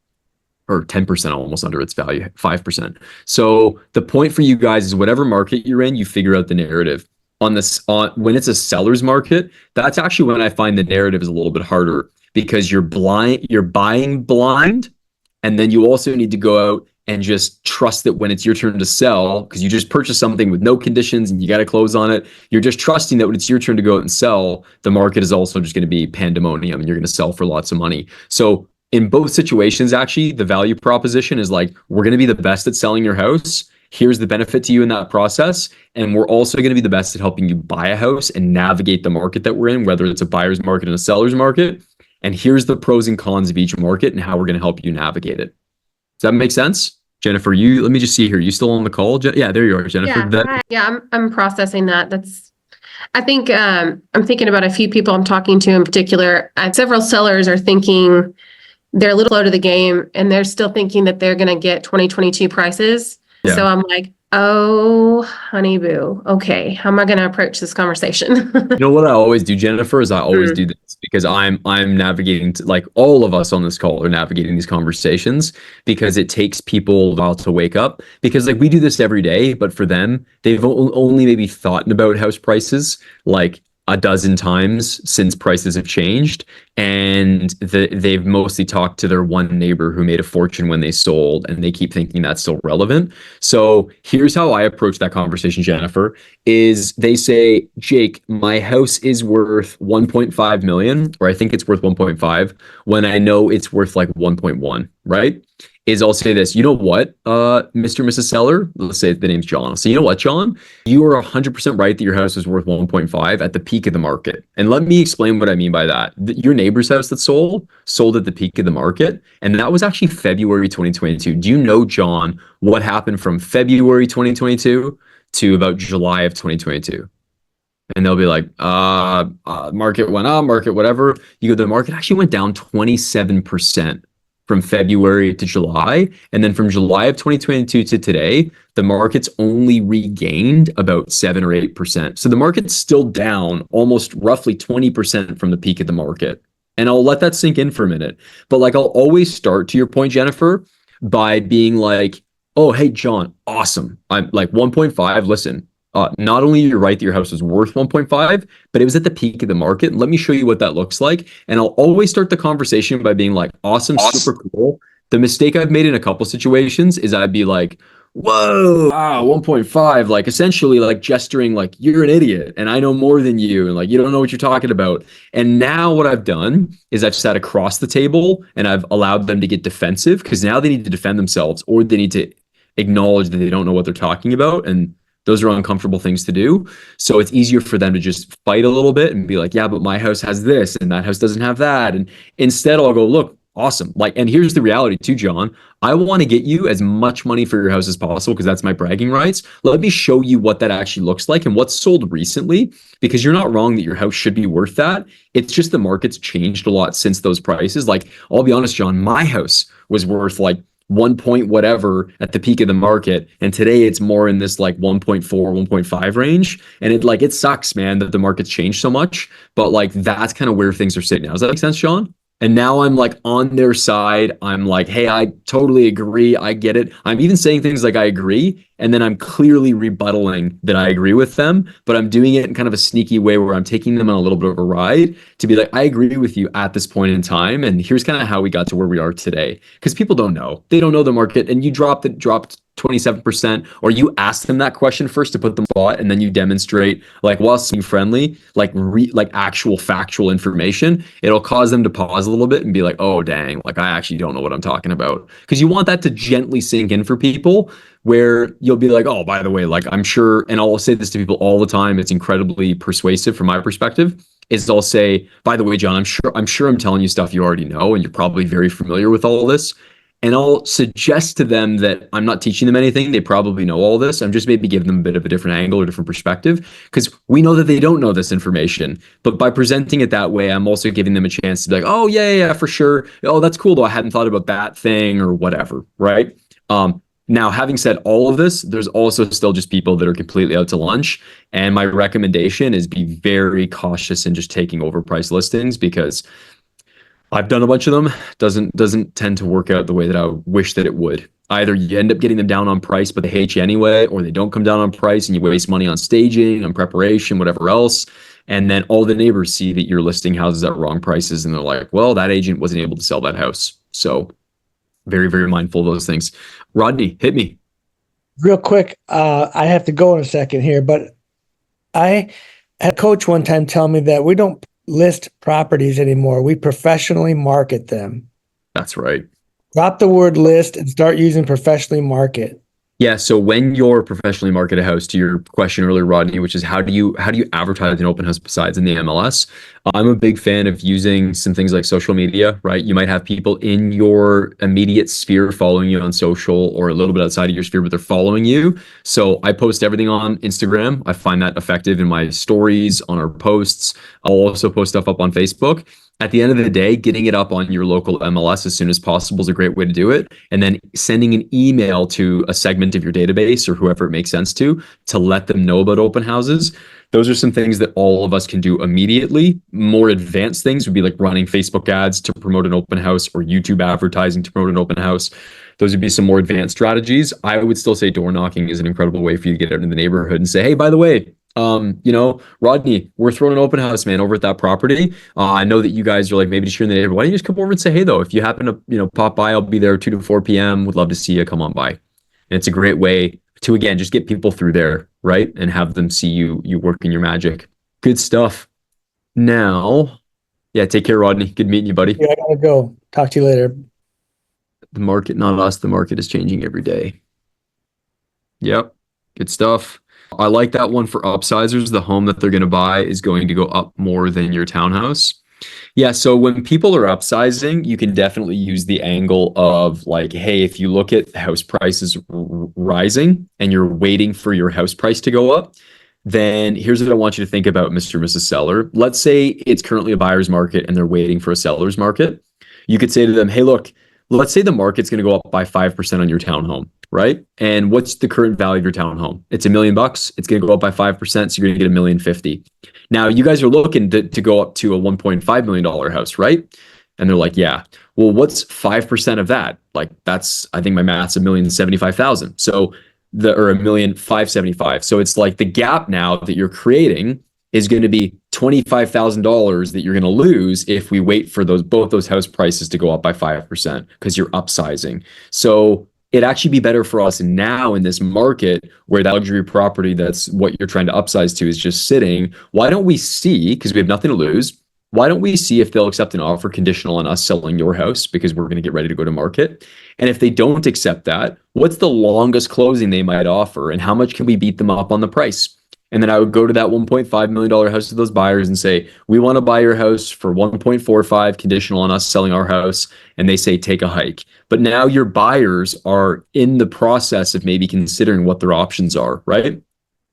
Or 10% almost under its value, 5%. So the point for you guys is whatever market you're in, you figure out the narrative. When it's a seller's market, that's actually when I find the narrative is a little bit harder because you're buying blind. And then you also need to go out and just trust that when it's your turn to sell, because you just purchased something with no conditions and you got to close on it, you're just trusting that when it's your turn to go out and sell, the market is also just going to be pandemonium and you're going to sell for lots of money. So in both situations, actually, the value proposition is like, we're going to be the best at selling your house. Here's the benefit to you in that process. And we're also going to be the best at helping you buy a house and navigate the market that we're in, whether it's a buyer's market and a seller's market. And here's the pros and cons of each market and how we're going to help you navigate it. Does that make sense? Jennifer, let me just see here. You still on the call? Yeah, there you are, Jennifer. I'm processing that. I think I'm thinking about a few people I'm talking to in particular. Several sellers are thinking they're a little low to the game and they're still thinking that they're going to get 2022 prices. Yeah. So I'm like, oh, honey boo. Okay. How am I going to approach this conversation? You know what I always do, Jennifer, is I always do this because I'm navigating, like all of us on this call are navigating these conversations because it takes people a while to wake up, because like we do this every day, but for them, they've only maybe thought about house prices like a dozen times since prices have changed. And they've mostly talked to their one neighbor who made a fortune when they sold, and they keep thinking that's still relevant. So here's how I approach that conversation, Jennifer, is they say, Jake, my house is worth 1.5 million, or I think it's worth 1.5 when I know it's worth like 1.1, right? Is I'll say this, you know what, Mr. and Mrs. Seller, let's say the name's John. So you know what, John, you are 100% right that your house is worth 1.5 at the peak of the market. And let me explain what I mean by that. Your neighbor's house that sold at the peak of the market. And that was actually February 2022. Do you know, John, what happened from February 2022 to about July of 2022? And they'll be like, market went up, market whatever. You go, the market actually went down 27%. From February to July. And then from July of 2022 to today, the market's only regained about 7 or 8%. So the market's still down almost roughly 20% from the peak of the market. And I'll let that sink in for a minute. But like, I'll always start, to your point, Jennifer, by being like, oh, hey, John, awesome. I'm like 1.5. Listen, not only you're right that your house is worth 1.5, but it was at the peak of the market. Let me show you what that looks like. And I'll always start the conversation by being like, awesome, super cool. The mistake I've made in a couple situations is I'd be like, whoa, 1.5, like essentially like gesturing like you're an idiot and I know more than you and like you don't know what you're talking about. And now what I've done is I've sat across the table and I've allowed them to get defensive, because now they need to defend themselves, or they need to acknowledge that they don't know what they're talking about. And those are uncomfortable things to do. So it's easier for them to just fight a little bit and be like, yeah, but my house has this and that house doesn't have that. And instead I'll go, look, awesome. Like, and here's the reality too, John. I want to get you as much money for your house as possible because that's my bragging rights. Let me show you what that actually looks like and what's sold recently, because you're not wrong that your house should be worth that. It's just the market's changed a lot since those prices. Like, I'll be honest, John, my house was worth like 1 point whatever at the peak of the market, and today it's more in this like 1.4 1.5 range, and it sucks, man, that the market's changed so much, but like that's kind of where things are sitting now. Does that make sense, Sean? And now I'm like on their side. I'm like, hey, I totally agree. I get it. I'm even saying things like I agree. And then I'm clearly rebuttaling that I agree with them, but I'm doing it in kind of a sneaky way where I'm taking them on a little bit of a ride to be like, I agree with you at this point in time. And here's kind of how we got to where we are today. Because people don't know. They don't know the market. And you dropped 27%, or you ask them that question first to put them on, and then you demonstrate like while being friendly, like actual factual information. It'll cause them to pause a little bit and be like, oh dang, like I actually don't know what I'm talking about. Because you want that to gently sink in for people, where you'll be like, oh, by the way, like I'm sure, and I'll say this to people all the time, it's incredibly persuasive from my perspective, is I'll say, by the way, John, I'm sure I'm telling you stuff you already know, and you're probably very familiar with all of this. And I'll suggest to them that I'm not teaching them anything. They probably know all this. I'm just maybe giving them a bit of a different angle or different perspective, because we know that they don't know this information. But by presenting it that way, I'm also giving them a chance to be like, oh, yeah, for sure. Oh, that's cool, though. I hadn't thought about that thing or whatever, right? Now, having said all of this, there's also still just people that are completely out to lunch. And my recommendation is be very cautious in just taking overpriced listings, because I've done a bunch of them. Doesn't tend to work out the way that I wish that it would. Either you end up getting them down on price, but they hate you anyway, or they don't come down on price and you waste money on staging, on preparation, whatever else. And then all the neighbors see that you're listing houses at wrong prices, and they're like, well, that agent wasn't able to sell that house. So very, very mindful of those things. Rodney, hit me. Real quick, I have to go in a second here, but I had a coach one time tell me that we don't list properties anymore. We professionally market them. That's right. Drop the word list and start using professionally market. Yeah. So when you're professionally market a house, to your question earlier, Rodney, which is how do you advertise an open house besides in the MLS? I'm a big fan of using some things like social media, right? You might have people in your immediate sphere following you on social, or a little bit outside of your sphere, but they're following you. So I post everything on Instagram. I find that effective in my stories, on our posts. I'll also post stuff up on Facebook. At the end of the day, getting it up on your local MLS as soon as possible is a great way to do it. And then sending an email to a segment of your database or whoever it makes sense to let them know about open houses. Those are some things that all of us can do immediately. More advanced things would be like running Facebook ads to promote an open house, or YouTube advertising to promote an open house. Those would be some more advanced strategies. I would still say door knocking is an incredible way for you to get out in the neighborhood and say, hey, by the way, Rodney, we're throwing an open house, man, over at that property. I know that you guys are like maybe just here in the neighborhood. Why don't you just come over and say hey, though? If you happen to, pop by, I'll be there 2 to 4 p.m. Would love to see you. Come on by. And it's a great way to, again, just get people through there, right? And have them see you working your magic. Good stuff. Now, yeah, take care, Rodney. Good meeting you, buddy. Yeah, I gotta go. Talk to you later. The market, not us. The market is changing every day. Yep. Good stuff. I like that one for upsizers. The home that they're going to buy is going to go up more than your townhouse. Yeah. So when people are upsizing, you can definitely use the angle of like, hey, if you look at house prices rising and you're waiting for your house price to go up, then here's what I want you to think about, Mr. and Mrs. Seller. Let's say it's currently a buyer's market and they're waiting for a seller's market. You could say to them, hey, look, let's say the market's going to go up by 5% on your townhome, right? And what's the current value of your townhome? It's $1 million. It's going to go up by 5%. So you're going to get $1,050,000. Now you guys are looking to go up to a $1.5 million house, right? And they're like, yeah, well, what's 5% of that? Like that's, I think my math's $1,075,000. So or $1,575,000. So it's like the gap now that you're creating is going to be $25,000 that you're going to lose if we wait for both those house prices to go up by 5% because you're upsizing. So it'd actually be better for us now in this market where that luxury property that's what you're trying to upsize to is just sitting. Why don't we see, because we have nothing to lose, why don't we see if they'll accept an offer conditional on us selling your house because we're going to get ready to go to market? And if they don't accept that, what's the longest closing they might offer and how much can we beat them up on the price? And then I would go to that $1.5 million house to those buyers and say, we want to buy your house for 1.45 conditional on us selling our house. And they say, take a hike. But now your buyers are in the process of maybe considering what their options are, right?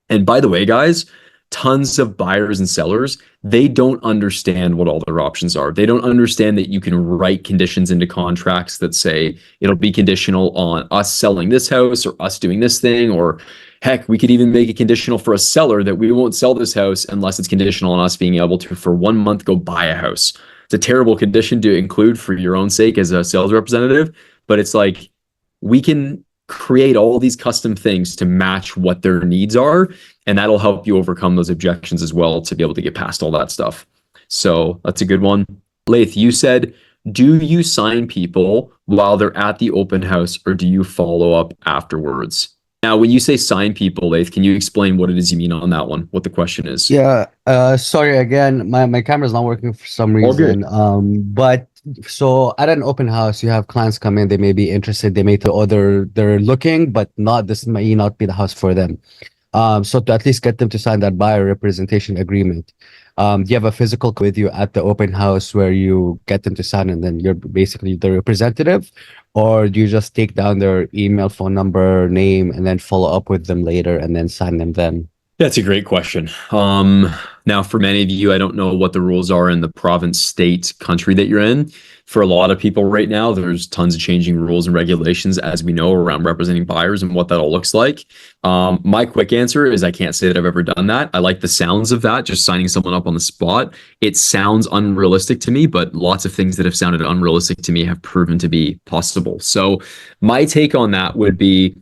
And by the way, guys, tons of buyers and sellers, they don't understand what all their options are. They don't understand that you can write conditions into contracts that say it'll be conditional on us selling this house or us doing this thing, or heck, we could even make it conditional for a seller that we won't sell this house unless it's conditional on us being able to, for 1 month, go buy a house. It's a terrible condition to include for your own sake as a sales representative, but it's like we can create all these custom things to match what their needs are, and that'll help you overcome those objections as well to be able to get past all that stuff. So that's a good one. Laith, you said, do you sign people while they're at the open house, or do you follow up afterwards? Now, when you say sign people, Laith, can you explain what it is you mean on that one, what the question is? Yeah, sorry again, my camera's not working for some All good. reason. But so at an open house, you have clients come in, they may be interested, they may tell, oh, they're looking, but not, this may not be the house for them. So to at least get them to sign that buyer representation agreement, do you have a physical with you at the open house where you get them to sign and then you're basically the representative? Or do you just take down their email, phone number, name, and then follow up with them later and then sign them then? That's a great question. Now, for many of you, I don't know what the rules are in the province, state, country that you're in. For a lot of people right now, there's tons of changing rules and regulations, as we know, around representing buyers and what that all looks like. My quick answer is I can't say that I've ever done that. I like the sounds of that, just signing someone up on the spot. It sounds unrealistic to me, but lots of things that have sounded unrealistic to me have proven to be possible. So my take on that would be,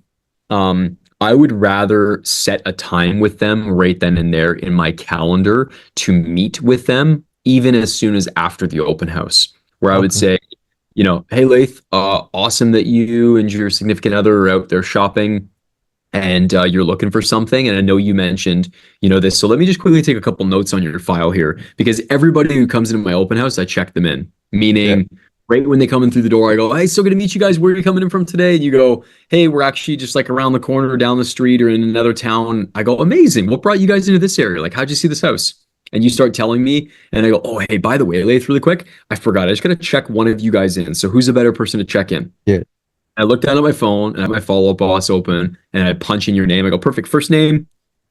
I would rather set a time with them right then and there in my calendar to meet with them, even as soon as after the open house, where I would say, you know, hey, Laith, awesome that you and your significant other are out there shopping and you're looking for something. And I know you mentioned, you know, this. So let me just quickly take a couple notes on your file here, because everybody who comes into my open house, I check them in, meaning right when they come in through the door, I go, hey, so good to meet you guys. Where are you coming in from today? And you go, hey, we're actually just like around the corner or down the street or in another town. I go, amazing. What brought you guys into this area? Like, how'd you see this house? And you start telling me, and I go, oh, hey, by the way, Laith, really quick, I forgot. I just got to check one of you guys in. So who's a better person to check in? Yeah. I look down at my phone and I have my follow-up boss open and I punch in your name. I go, perfect. First name,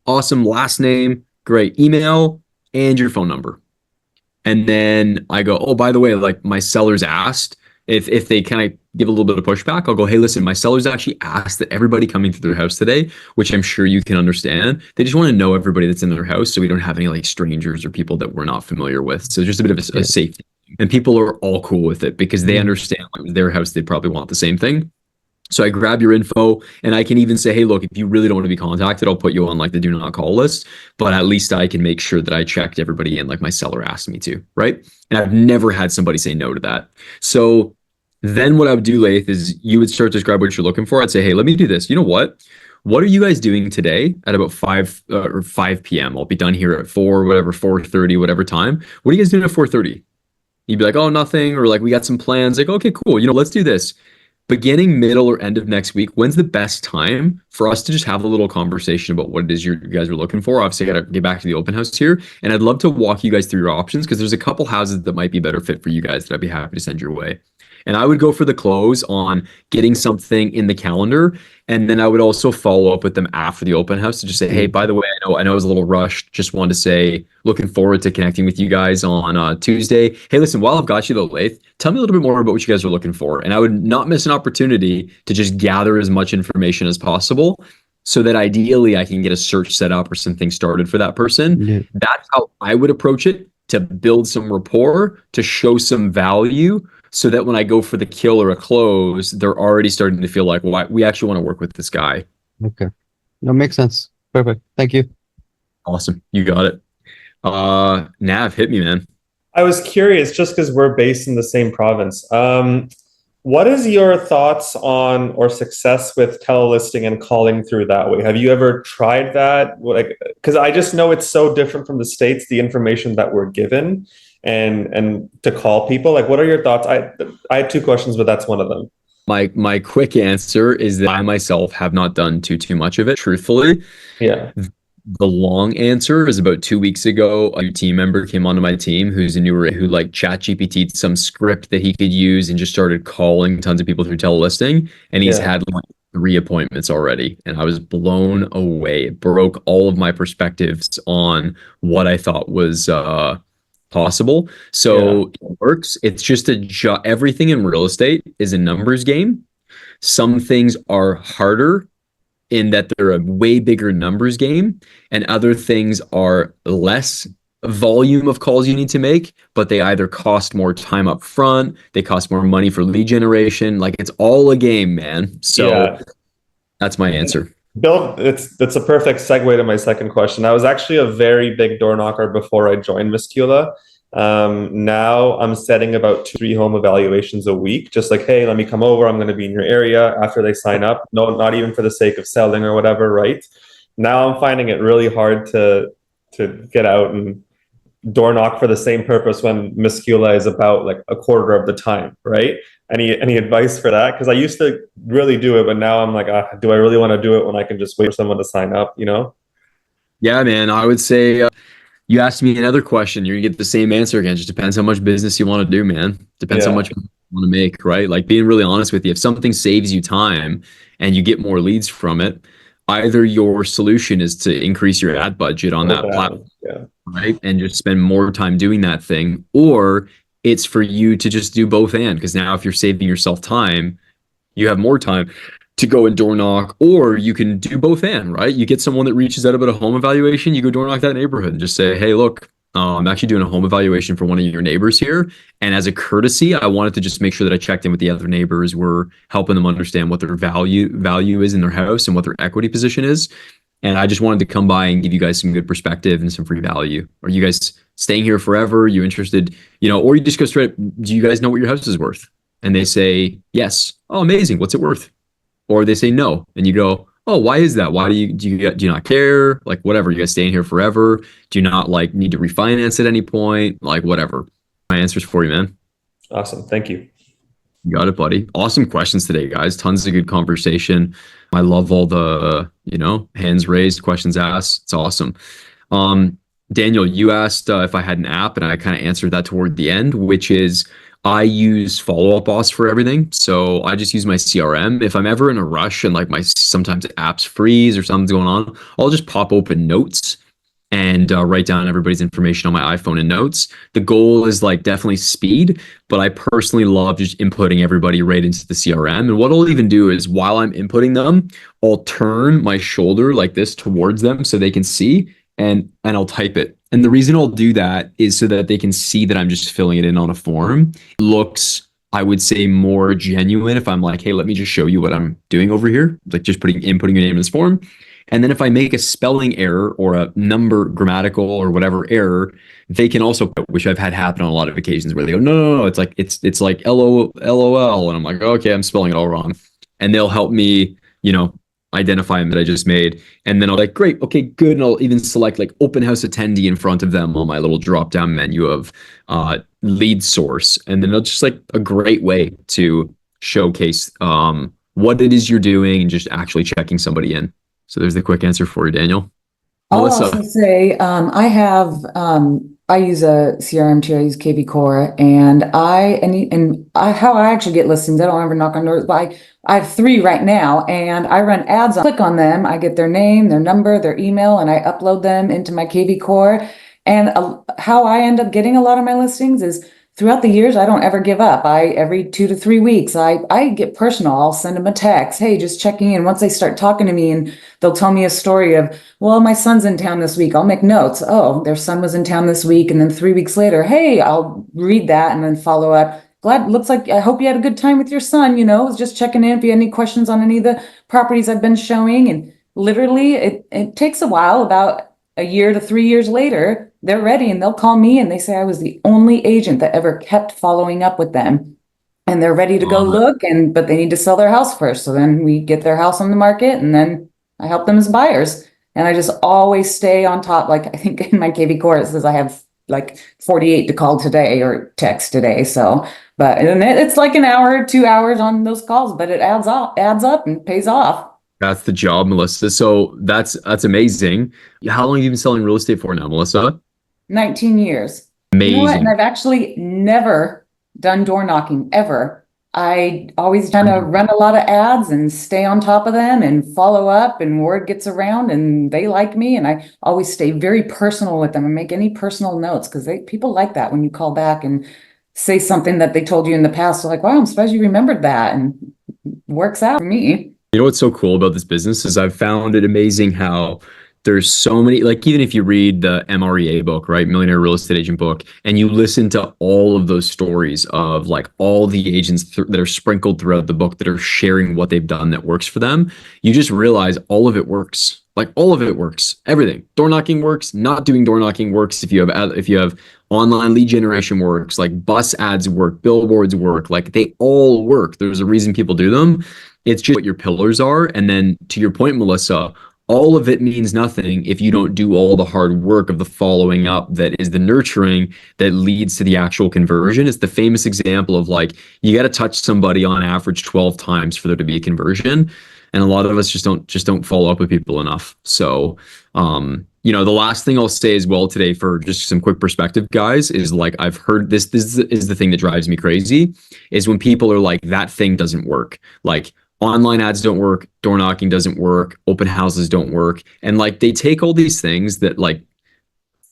awesome. Last name, great. Email and your phone number. And then I go, oh, by the way, like my sellers asked if they kind of give a little bit of pushback, I'll go, hey, listen, my sellers actually asked that everybody coming through their house today, which I'm sure you can understand, they just want to know everybody that's in their house so we don't have any like strangers or people that we're not familiar with. So just a bit of a safety. And people are all cool with it because they understand like their house, they probably want the same thing. So I grab your info and I can even say, hey, look, if you really don't want to be contacted, I'll put you on like the do not call list, but at least I can make sure that I checked everybody in like my seller asked me to, right? And I've never had somebody say no to that. So then what I would do, Laith, is you would start to describe what you're looking for. I'd say, hey, let me do this. You know what? What are you guys doing today at about 5 p.m.? I'll be done here at 4, whatever, 4:30, whatever time. What are you guys doing at 4:30? You'd be like, oh, nothing. Or like, we got some plans. Like, okay, cool. You know, let's do this. Beginning, middle, or end of next week, when's the best time for us to just have a little conversation about what it is you guys are looking for? Obviously, I got to get back to the open house here. And I'd love to walk you guys through your options because there's a couple houses that might be a better fit for you guys that I'd be happy to send your way. And I would go for the close on getting something in the calendar. And then I would also follow up with them after the open house to just say, hey, by the way, I know I was a little rushed. Just wanted to say, looking forward to connecting with you guys on Tuesday. Hey, listen, while I've got you though, Laith, tell me a little bit more about what you guys are looking for. And I would not miss an opportunity to just gather as much information as possible so that ideally I can get a search set up or something started for that person. Yeah. That's how I would approach it, to build some rapport, to show some value, so that when I go for the kill or a close, they're already starting to feel like, well, we actually want to work with this guy. Okay. That makes sense. Perfect. Thank you. Awesome. You got it. Nav, hit me, man. I was curious, just because we're based in the same province. What is your thoughts on or success with telelisting and calling through that way? Have you ever tried that? Like, because I just know it's so different from the States, the information that we're given. And to call people, like, what are your thoughts? I had 2 questions, but that's one of them. My quick answer is that I myself have not done too much of it, truthfully. Yeah. The long answer is about 2 weeks ago, a new team member came onto my team who like chat GPT'd some script that he could use and just started calling tons of people through telelisting. And he's Yeah. had like 3 appointments already. And I was blown away. It broke all of my perspectives on what I thought was possible. So it works. It's just everything in real estate is a numbers game. Some things are harder in that they're a way bigger numbers game, and other things are less volume of calls you need to make, but they either cost more time up front, they cost more money for lead generation. Like, it's all a game, man. So that's my answer. Bill, that's a perfect segue to my second question. I was actually a very big door knocker before I joined Meskula. Now I'm setting about 2-3 home evaluations a week, just like, hey, let me come over. I'm going to be in your area after they sign up. No, not even for the sake of selling or whatever, right? Now I'm finding it really hard to get out and door knock for the same purpose when Meskula is about like a quarter of the time, right? Any advice for that? Because I used to really do it, but now I'm like, do I really want to do it when I can just wait for someone to sign up, you know? Yeah, man, I would say you asked me another question, you're gonna get the same answer again. Just depends how much business you want to do, man. Depends how much you want to make, right? Like, being really honest with you, if something saves you time and you get more leads from it, either your solution is to increase your ad budget on that platform, right? And just spend more time doing that thing, or it's for you to just do both. And because now if you're saving yourself time, you have more time to go and door knock, or you can do both. And right, you get someone that reaches out about a home evaluation, you go door knock that neighborhood and just say, hey, look, I'm actually doing a home evaluation for one of your neighbors here, and as a courtesy, I wanted to just make sure that I checked in with the other neighbors. We're helping them understand what their value is in their house and what their equity position is, and I just wanted to come by and give you guys some good perspective and some free value. Are you guys staying here forever? Are you interested? Or you just go straight, do you guys know what your house is worth? And they say yes. Oh, amazing. What's it worth? Or they say no, and you go, oh, why is that? Why do you not care? Like, whatever. You guys staying here forever? Do you not like need to refinance at any point? Like, whatever. My answer's for you, man. Awesome. Thank you. You got it, buddy. Awesome questions today, guys. Tons of good conversation. I love all the, hands raised, questions asked. It's awesome. Daniel, you asked if I had an app, and I kind of answered that toward the end, which is I use Follow Up Boss for everything. So I just use my CRM. If I'm ever in a rush and like sometimes apps freeze or something's going on, I'll just pop open Notes and write down everybody's information on my iPhone in Notes. The goal is like definitely speed, but I personally love just inputting everybody right into the CRM. And what I'll even do is while I'm inputting them, I'll turn my shoulder like this towards them so they can see, and I'll type it. And the reason I'll do that is so that they can see that I'm just filling it in on a form. It looks, I would say, more genuine if I'm like, hey, let me just show you what I'm doing over here. Like just inputting your name in this form. And then if I make a spelling error or a number, grammatical or whatever error, they can also, which I've had happen on a lot of occasions where they go, no, it's like LOL. And I'm like, okay, I'm spelling it all wrong. And they'll help me, identify them that I just made. And then I'll like, great, okay, good. And I'll even select like open house attendee in front of them on my little drop down menu of lead source. And then it's just like a great way to showcase what it is you're doing and just actually checking somebody in. So there's the quick answer for you, Daniel. I'll Melissa. also say I use a CRM too. I use KV Core, and how I actually get listings. I don't ever knock on doors. But I have 3 right now, and I run ads. Click on them. I get their name, their number, their email, and I upload them into my KV Core. And how I end up getting a lot of my listings is throughout the years, I don't ever give up. Every 2 to 3 weeks, I get personal. I'll send them a text. Hey, just checking in. Once they start talking to me and they'll tell me a story of, well, my son's in town this week. I'll make notes. Oh, their son was in town this week. And then 3 weeks later, hey, I'll read that and then follow up. Looks like, I hope you had a good time with your son. Was just checking in if you had any questions on any of the properties I've been showing. And literally it takes a while, about a year to 3 years later, they're ready and they'll call me and they say I was the only agent that ever kept following up with them. And they're ready to go look, but they need to sell their house first. So then we get their house on the market and then I help them as buyers. And I just always stay on top. Like I think in my KV Core, it says I have like 48 to call today or text today. So, and it's like an hour, 2 hours on those calls, but it adds up and pays off. That's the job, Melissa. So that's amazing. How long have you been selling real estate for now, Melissa? 19 years. You know what? And Amazing. I've actually never done door knocking ever. I always kind of run a lot of ads and stay on top of them and follow up, and word gets around and they like me, and I always stay very personal with them and make any personal notes because people like that when you call back and say something that they told you in the past. They're like, wow, I'm surprised you remembered that, and it works out for me. You know what's so cool about this business is I've found it amazing how there's so many, like even if you read the MREA book, right, Millionaire Real Estate Agent book, and you listen to all of those stories of like all the agents that are sprinkled throughout the book that are sharing what they've done that works for them, you just realize all of it works. Like all of it works. Everything. Door knocking works. Not doing door knocking works. If you have online lead generation works. Like bus ads work. Billboards work. Like they all work. There's a reason people do them. It's just what your pillars are. And then to your point, Melissa, all of it means nothing if you don't do all the hard work of the following up that is the nurturing that leads to the actual conversion. It's the famous example of like you got to touch somebody on average 12 times for there to be a conversion. And a lot of us just don't follow up with people enough. So the last thing I'll say as well today for just some quick perspective, guys, is like I've heard this is the thing that drives me crazy, is when people are like, that thing doesn't work. Like online ads don't work, door knocking doesn't work, open houses don't work. And like they take all these things that like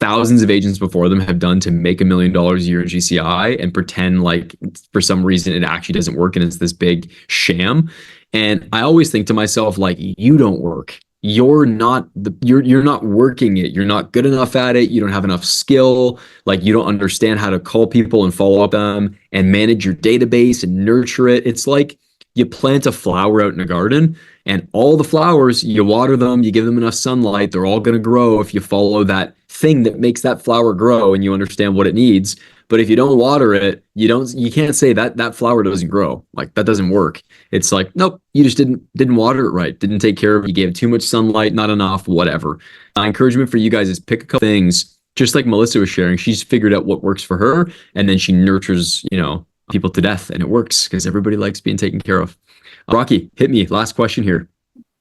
thousands of agents before them have done to make $1 million a year in GCI and pretend like for some reason it actually doesn't work and it's this big sham. And I always think to myself, like, you don't work. You're not working it. You're not good enough at it. You don't have enough skill. Like you don't understand how to call people and follow up them and manage your database and nurture it. It's like you plant a flower out in a garden and all the flowers, you water them, you give them enough sunlight, they're all going to grow if you follow that thing that makes that flower grow and you understand what it needs. But if you don't water it, you can't say that flower doesn't grow. Like that doesn't work. It's like, nope, you just didn't water it right. Didn't take care of it. You gave too much sunlight, not enough, whatever. My encouragement for you guys is pick a couple things, just like Melissa was sharing. She's figured out what works for her and then she nurtures, people to death, and it works because everybody likes being taken care of. Rocky, hit me. Last question here.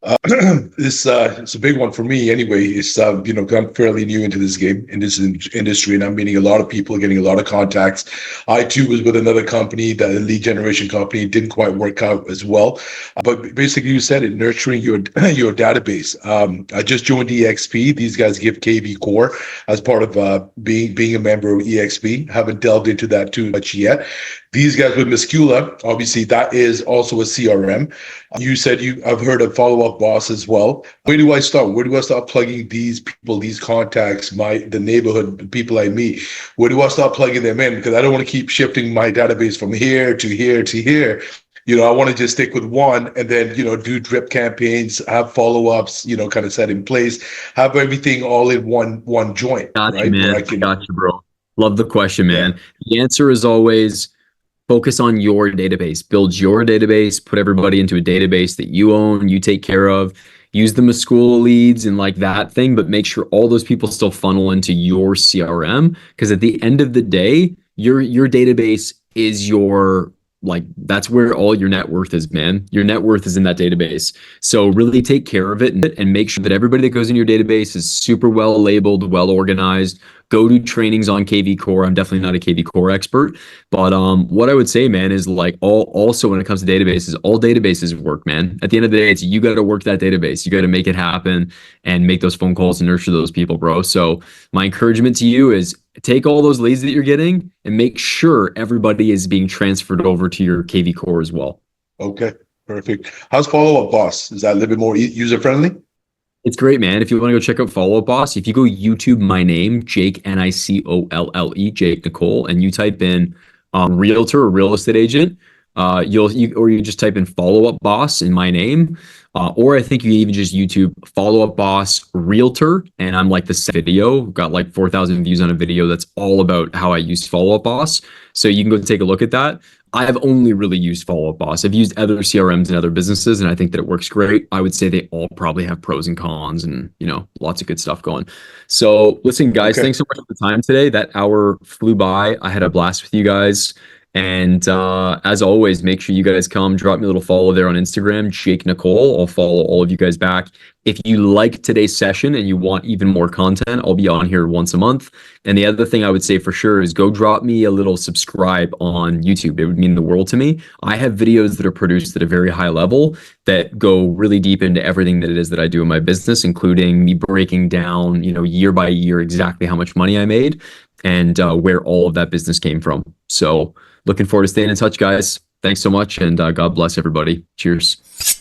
It's a big one for me anyway. It's I'm fairly new into this game, in this industry, and I'm meeting a lot of people, getting a lot of contacts. I too was with another company, that lead generation company, didn't quite work out as well. But basically, you said it, nurturing your database. I just joined EXP. These guys give KV Core as part of being a member of EXP. Haven't delved into that too much yet. These guys with Meskula, obviously that is also a CRM. You said I've heard of Follow Up Boss as well. Where do I start? Where do I start plugging these people, these contacts, the neighborhood people I meet? Where do I start plugging them in? Because I don't want to keep shifting my database from here to here to here. I want to just stick with one and then, do drip campaigns, have follow-ups, kind of set in place, have everything all in one joint. Gotcha, right? man. Gotcha, bro. Love the question, man. Yeah. The answer is always focus on your database. Build your database. Put everybody into a database that you own, you take care of. Use the Meskula leads and like that thing, but make sure all those people still funnel into your CRM. Because at the end of the day, your database is that's where all your net worth is, man. Your net worth is in that database. So really take care of it and make sure that everybody that goes in your database is super well labeled, well organized. Go do trainings on KV Core. I'm definitely not a KV Core expert, but what I would say, man, is like also when it comes to databases, all databases work, man. At the end of the day, it's you got to work that database. You got to make it happen and make those phone calls and nurture those people, bro. So my encouragement to you is take all those leads that you're getting and make sure everybody is being transferred over to your KV Core as well. Okay, perfect. How's Follow Up Boss? Is that a little bit more user friendly? It's great, man. If you want to go check out Follow Up Boss, if you go YouTube my name, Jake, Nicolle, Jake Nicole, and you type in realtor or real estate agent, you just type in Follow Up Boss in my name, or I think you even just YouTube Follow Up Boss Realtor, and I'm like the video, got like 4,000 views on a video that's all about how I use Follow Up Boss. So you can go take a look at that. I've only really used Follow Up Boss. I've used other CRMs and other businesses, and I think that it works great. I would say they all probably have pros and cons and, lots of good stuff going. So listen, guys, Thanks so much for the time today. That hour flew by. I had a blast with you guys. And as always, make sure you guys come drop me a little follow there on Instagram, Jake Nicole. I'll follow all of you guys back. If you like today's session and you want even more content, I'll be on here once a month. And the other thing I would say for sure is go drop me a little subscribe on YouTube. It would mean the world to me. I have videos that are produced at a very high level that go really deep into everything that it is that I do in my business, including me breaking down, year by year exactly how much money I made and where all of that business came from. So looking forward to staying in touch, guys. Thanks so much, and God bless everybody. Cheers.